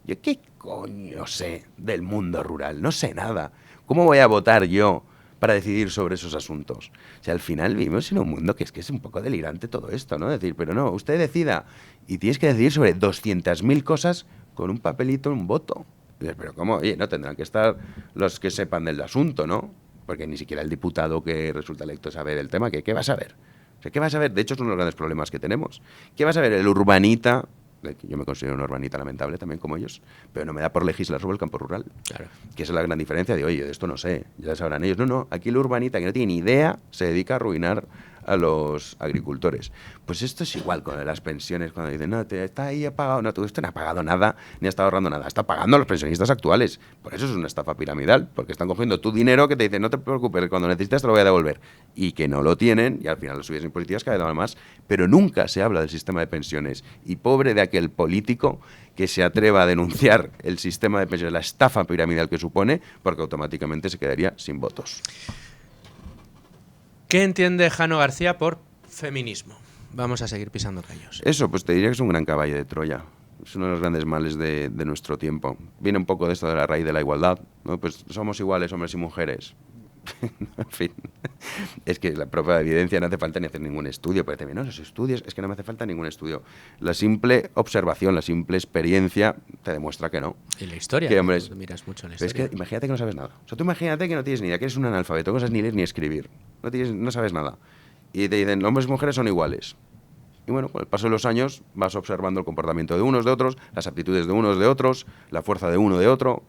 yo qué coño sé del mundo rural, no sé nada. ¿Cómo voy a votar yo para decidir sobre esos asuntos? O sea, al final vivimos en un mundo que es un poco delirante todo esto, ¿no? Decir, pero no, usted decida y tienes que decidir sobre 200.000 cosas con un papelito, un voto. Dices, pero ¿cómo? Oye, no tendrán que estar los que sepan del asunto, ¿no? Porque ni siquiera el diputado que resulta electo sabe del tema. ¿Qué va a saber? O sea, ¿qué va a saber? De hecho, es uno de los grandes problemas que tenemos. ¿Qué va a saber el urbanita? Yo me considero un urbanita lamentable también como ellos, pero no me da por legislar sobre el campo rural. Claro. Que esa es la gran diferencia de, oye, de esto no sé, ya sabrán ellos. No, aquí el urbanita, que no tiene ni idea, se dedica a arruinar a los agricultores. Pues esto es igual con las pensiones, cuando dicen, no, está ahí apagado. No, tú esto no ha pagado nada, ni ha estado ahorrando nada. Está pagando a los pensionistas actuales. Por eso es una estafa piramidal, porque están cogiendo tu dinero que te dicen, no te preocupes, cuando necesites te lo voy a devolver. Y que no lo tienen, y al final las subidas impositivas cada vez más. Pero nunca se habla del sistema de pensiones. Y pobre de aquel político que se atreva a denunciar el sistema de pensiones, la estafa piramidal que supone, porque automáticamente se quedaría sin votos. ¿Qué entiende Jano García por feminismo? Vamos a seguir pisando callos. Eso, pues te diría que es un gran caballo de Troya. Es uno de los grandes males de nuestro tiempo. Viene un poco de esto de la raíz de la igualdad, ¿no? Pues somos iguales hombres y mujeres. En fin, es que la propia evidencia no hace falta ni hacer ningún estudio. Parece bien, no, los estudios, es que no me hace falta ningún estudio. La simple observación, la simple experiencia te demuestra que no. Y la historia, que, hombre, tú miras mucho en la historia. Es que imagínate que no sabes nada. O sea, tú imagínate que no tienes ni idea, que eres un analfabeto, no sabes ni leer ni escribir. No sabes nada. Y te dicen, hombres y mujeres son iguales. Y bueno, con el paso de los años vas observando el comportamiento de unos, de otros, las aptitudes de unos, de otros, la fuerza de uno, de otro.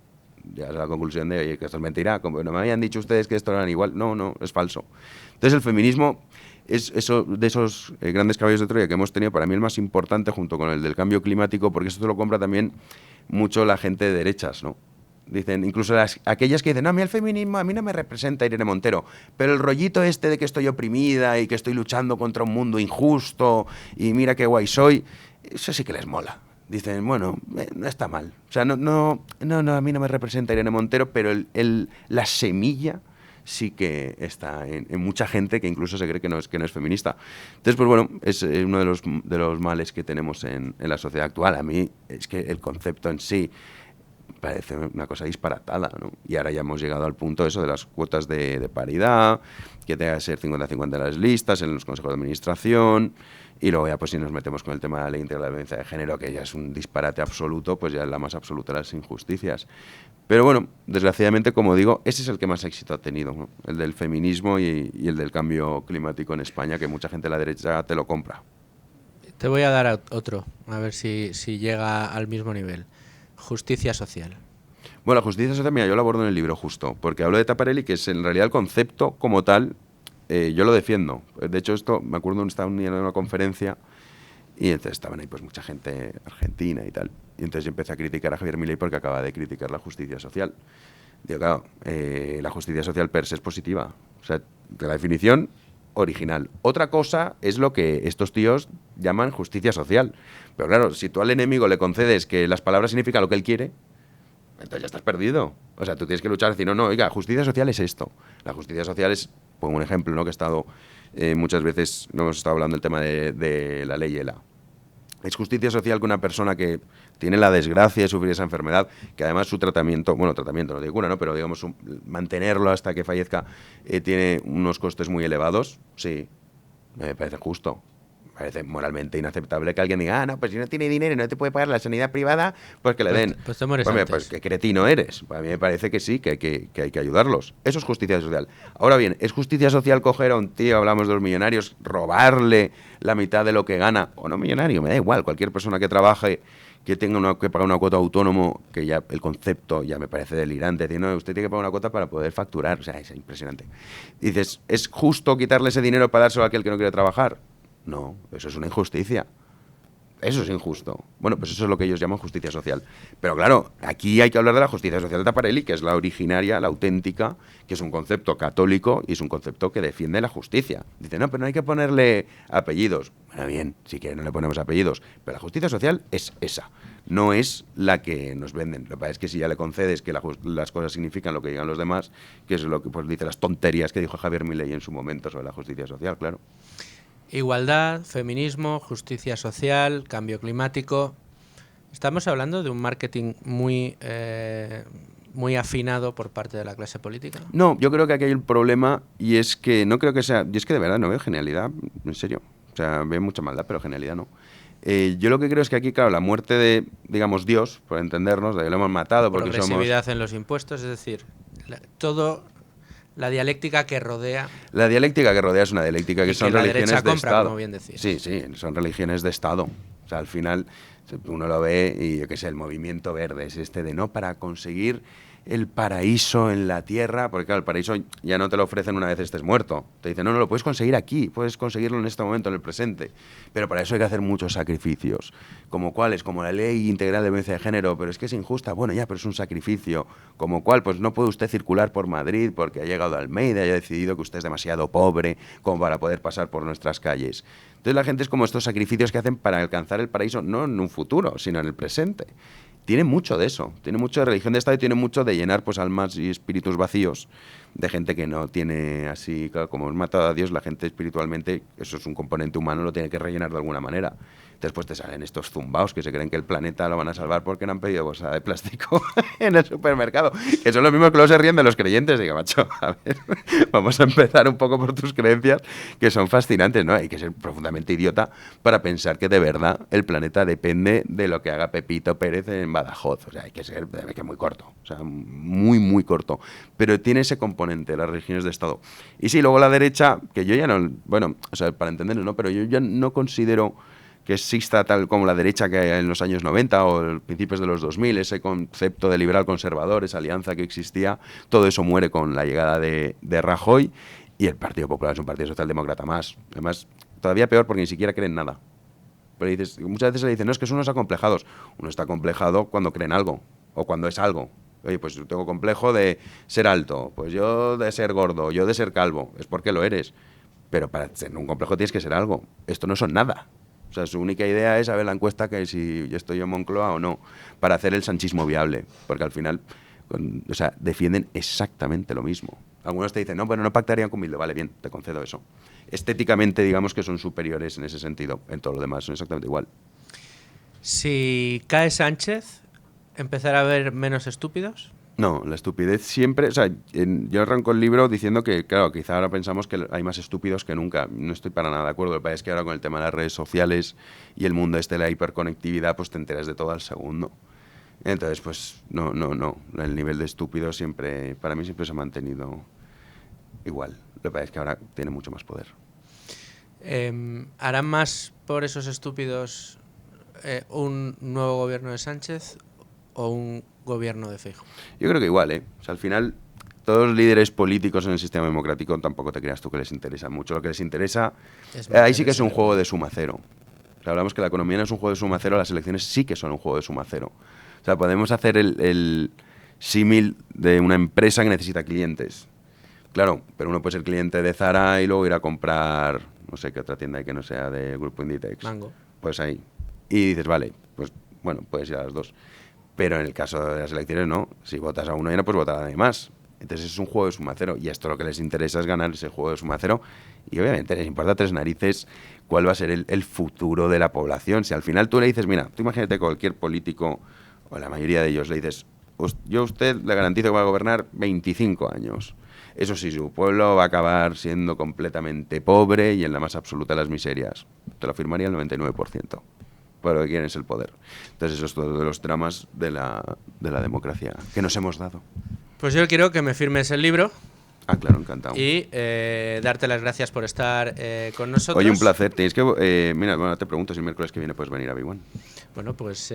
Ya es la conclusión de, oye, que esto es mentira, como no me habían dicho ustedes que esto eran igual. No, es falso. Entonces el feminismo es eso, de esos grandes caballos de Troya que hemos tenido, para mí el más importante junto con el del cambio climático, porque esto te lo compra también mucho la gente de derechas, ¿no? Dicen, incluso aquellas que dicen, no, a mí el feminismo, a mí no me representa Irene Montero, pero el rollito este de que estoy oprimida y que estoy luchando contra un mundo injusto y mira qué guay soy, eso sí que les mola. Dicen, bueno, no está mal. O sea, no, a mí no me representa Irene Montero, pero la semilla sí que está en mucha gente que incluso se cree que no es feminista. Entonces, pues bueno, es uno de los males que tenemos en la sociedad actual. A mí es que el concepto en sí parece una cosa disparatada, ¿no? Y ahora ya hemos llegado al punto eso de las cuotas de paridad, que tenga que ser 50-50 en las listas, en los consejos de administración, y luego ya pues si nos metemos con el tema de la ley integral de violencia de género, que ya es un disparate absoluto, pues ya es la más absoluta de las injusticias. Pero bueno, desgraciadamente, como digo, ese es el que más éxito ha tenido, ¿no? El del feminismo y el del cambio climático en España, que mucha gente de la derecha te lo compra. Te voy a dar otro, a ver si llega al mismo nivel. Justicia social. Bueno, la justicia social, mira, yo lo abordo en el libro justo, porque hablo de Taparelli, que es en realidad el concepto como tal, yo lo defiendo. De hecho, esto, me acuerdo, estaba en una conferencia y entonces estaban ahí pues mucha gente argentina y tal. Y entonces yo empecé a criticar a Javier Milei porque acaba de criticar la justicia social. Digo, claro, la justicia social per se es positiva. O sea, de la definición original. Otra cosa es lo que estos tíos llaman justicia social. Pero claro, si tú al enemigo le concedes que las palabras significan lo que él quiere, entonces ya estás perdido. O sea, tú tienes que luchar y decir, no, oiga, justicia social es esto. La justicia social es, pongo un ejemplo, ¿no? Que he estado muchas veces, no hemos estado hablando del tema de la ley ELA. Es justicia social que una persona que tiene la desgracia de sufrir esa enfermedad, que además su tratamiento, bueno, tratamiento no digo cura, ¿no? Pero digamos, mantenerlo hasta que fallezca tiene unos costes muy elevados, sí, me parece justo. Me parece moralmente inaceptable que alguien diga, no, pues si no tiene dinero y no te puede pagar la sanidad privada, pues que le den. Pues te mueres Hombre, antes. pues qué cretino eres. A mí me parece que sí, que hay que ayudarlos. Eso es justicia social. Ahora bien, ¿es justicia social coger a un tío, hablamos de los millonarios, robarle la mitad de lo que gana? O no millonario, me da igual, cualquier persona que trabaje, que tenga que pagar una cuota autónomo, que ya el concepto ya me parece delirante. Decir, no, usted tiene que pagar una cuota para poder facturar. O sea, es impresionante. Dices, ¿es justo quitarle ese dinero para dárselo a aquel que no quiere trabajar? No, eso es una injusticia. Eso es injusto. Bueno, pues eso es lo que ellos llaman justicia social. Pero claro, aquí hay que hablar de la justicia social de Taparelli, que es la originaria, la auténtica, que es un concepto católico y es un concepto que defiende la justicia. Dice, no, pero no hay que ponerle apellidos. Bueno, bien, si quieren no le ponemos apellidos. Pero la justicia social es esa. No es la que nos venden. Lo que pasa es que si ya le concedes que las cosas significan lo que digan los demás, que es lo que pues, dice las tonterías que dijo Javier Milei en su momento sobre la justicia social, claro. Igualdad, feminismo, justicia social, cambio climático. Estamos hablando de un marketing muy afinado por parte de la clase política. No, yo creo que aquí hay un problema y es que no creo que sea... Y es que de verdad no veo genialidad, en serio. O sea, veo mucha maldad, pero genialidad no. Yo lo que creo es que aquí, claro, la muerte de, digamos, Dios, por entendernos, de que lo hemos matado porque progresividad somos... en los impuestos, es decir, todo... La dialéctica que rodea... La dialéctica que rodea es una dialéctica que son la religiones derecha de compra, Estado. como bien decías. Sí, sí, son religiones de Estado. O sea, al final uno lo ve y yo qué sé, el movimiento verde es este de no para conseguir el paraíso en la tierra, porque claro, el paraíso ya no te lo ofrecen una vez estés muerto. Te dicen, no, lo puedes conseguir aquí, puedes conseguirlo en este momento, en el presente. Pero para eso hay que hacer muchos sacrificios. ¿Como cuáles? Como la ley integral de violencia de género, pero es que es injusta. Bueno, ya, pero es un sacrificio. ¿Como cuál? Pues no puede usted circular por Madrid porque ha llegado a Almeida y ha decidido que usted es demasiado pobre como para poder pasar por nuestras calles. Entonces la gente es como estos sacrificios que hacen para alcanzar el paraíso, no en un futuro, sino en el presente. Tiene mucho de eso, tiene mucho de religión de Estado y tiene mucho de llenar pues almas y espíritus vacíos de gente que no tiene así, claro, como es matado a Dios, la gente espiritualmente, eso es un componente humano, lo tiene que rellenar de alguna manera. Después te salen estos zumbaos que se creen que el planeta lo van a salvar porque no han pedido bolsa de plástico en el supermercado, que son los mismos que luego se ríen de los creyentes. Digo, macho, a ver, vamos a empezar un poco por tus creencias, que son fascinantes, ¿no? Hay que ser profundamente idiota para pensar que de verdad el planeta depende de lo que haga Pepito Pérez en Badajoz. O sea, hay que ser muy corto, o sea, muy, muy corto. Pero tiene ese componente, las religiones de Estado. Y sí, luego la derecha, que yo ya no, bueno, o sea, para entenderlo, ¿no? Pero yo ya no considero que exista tal como la derecha que hay en los años 90 o principios de los 2000, ese concepto de liberal conservador, esa alianza que existía, todo eso muere con la llegada de Rajoy y el Partido Popular es un partido socialdemócrata más. Además, todavía peor porque ni siquiera creen nada. Pero dices, muchas veces se le dicen, no, es que son unos acomplejados. Uno está acomplejado cuando creen algo o cuando es algo. Oye, pues yo tengo complejo de ser alto, pues yo de ser gordo, yo de ser calvo. Es porque lo eres. Pero para tener un complejo tienes que ser algo. Esto no son nada. O sea, su única idea es saber la encuesta que si yo estoy en Moncloa o no, para hacer el sanchismo viable, porque al final, o sea, defienden exactamente lo mismo. Algunos te dicen, no, bueno, no pactarían con Bildu. Vale, bien, te concedo eso. Estéticamente, digamos que son superiores en ese sentido. En todo lo demás son exactamente igual. Si cae Sánchez, ¿empezará a haber menos estúpidos? No, la estupidez siempre... O sea, yo arranco el libro diciendo que, claro, quizá ahora pensamos que hay más estúpidos que nunca. No estoy para nada de acuerdo. Lo que pasa es que ahora con el tema de las redes sociales y el mundo este de la hiperconectividad, pues te enteras de todo al segundo. Entonces, pues, no. El nivel de estúpido siempre, para mí siempre se ha mantenido igual. Lo que pasa es que ahora tiene mucho más poder. ¿Harán más por esos estúpidos un nuevo gobierno de Sánchez o un gobierno de Feijóo? Yo creo que igual, ¿eh? O sea, al final, todos los líderes políticos en el sistema democrático tampoco te creas tú que les interesa mucho. Lo que les interesa, ahí sí que es un juego de suma cero. O sea, hablamos que la economía no es un juego de suma cero, las elecciones sí que son un juego de suma cero. O sea, podemos hacer el símil de una empresa que necesita clientes. Claro, pero uno puede ser cliente de Zara y luego ir a comprar, no sé qué otra tienda hay que no sea del grupo Inditex. Mango. Pues ahí. Y dices, vale, pues bueno, puedes ir a las dos. Pero en el caso de las elecciones no. Si votas a uno y no puedes votar a nadie más. Entonces es un juego de suma cero. Y esto lo que les interesa es ganar ese juego de suma cero. Y obviamente les importa tres narices cuál va a ser el futuro de la población. Si al final tú le dices, mira, tú imagínate cualquier político, o la mayoría de ellos, le dices, yo a usted le garantizo que va a gobernar 25 años. Eso sí, su pueblo va a acabar siendo completamente pobre y en la más absoluta de las miserias. Te lo firmaría el 99%. Pero lo que quieren es el poder. Entonces eso es todo de los dramas de la democracia que nos hemos dado. Pues yo quiero que me firmes el libro. Ah, claro, encantado. Y darte las gracias por estar con nosotros. Oye, un placer. Tienes que... mira, bueno, te pregunto si el miércoles que viene puedes venir a Big One. Bueno, pues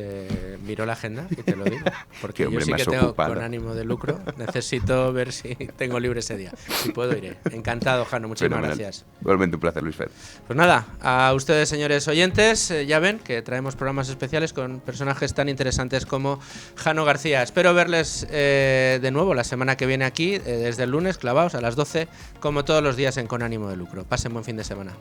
miro la agenda y te lo digo. Porque Qué hombre yo sí más que tengo ocupado. con ánimo de lucro. Necesito ver si tengo libre ese día. Si puedo, iré. Encantado, Jano. Muchísimas gracias. Igualmente un placer, Luis Fer. Pues nada, a ustedes, señores oyentes, ya ven que traemos programas especiales con personajes tan interesantes como Jano García. Espero verles de nuevo la semana que viene aquí, desde el lunes, clavados a las 12, como todos los días en Con Ánimo de Lucro. Pasen buen fin de semana.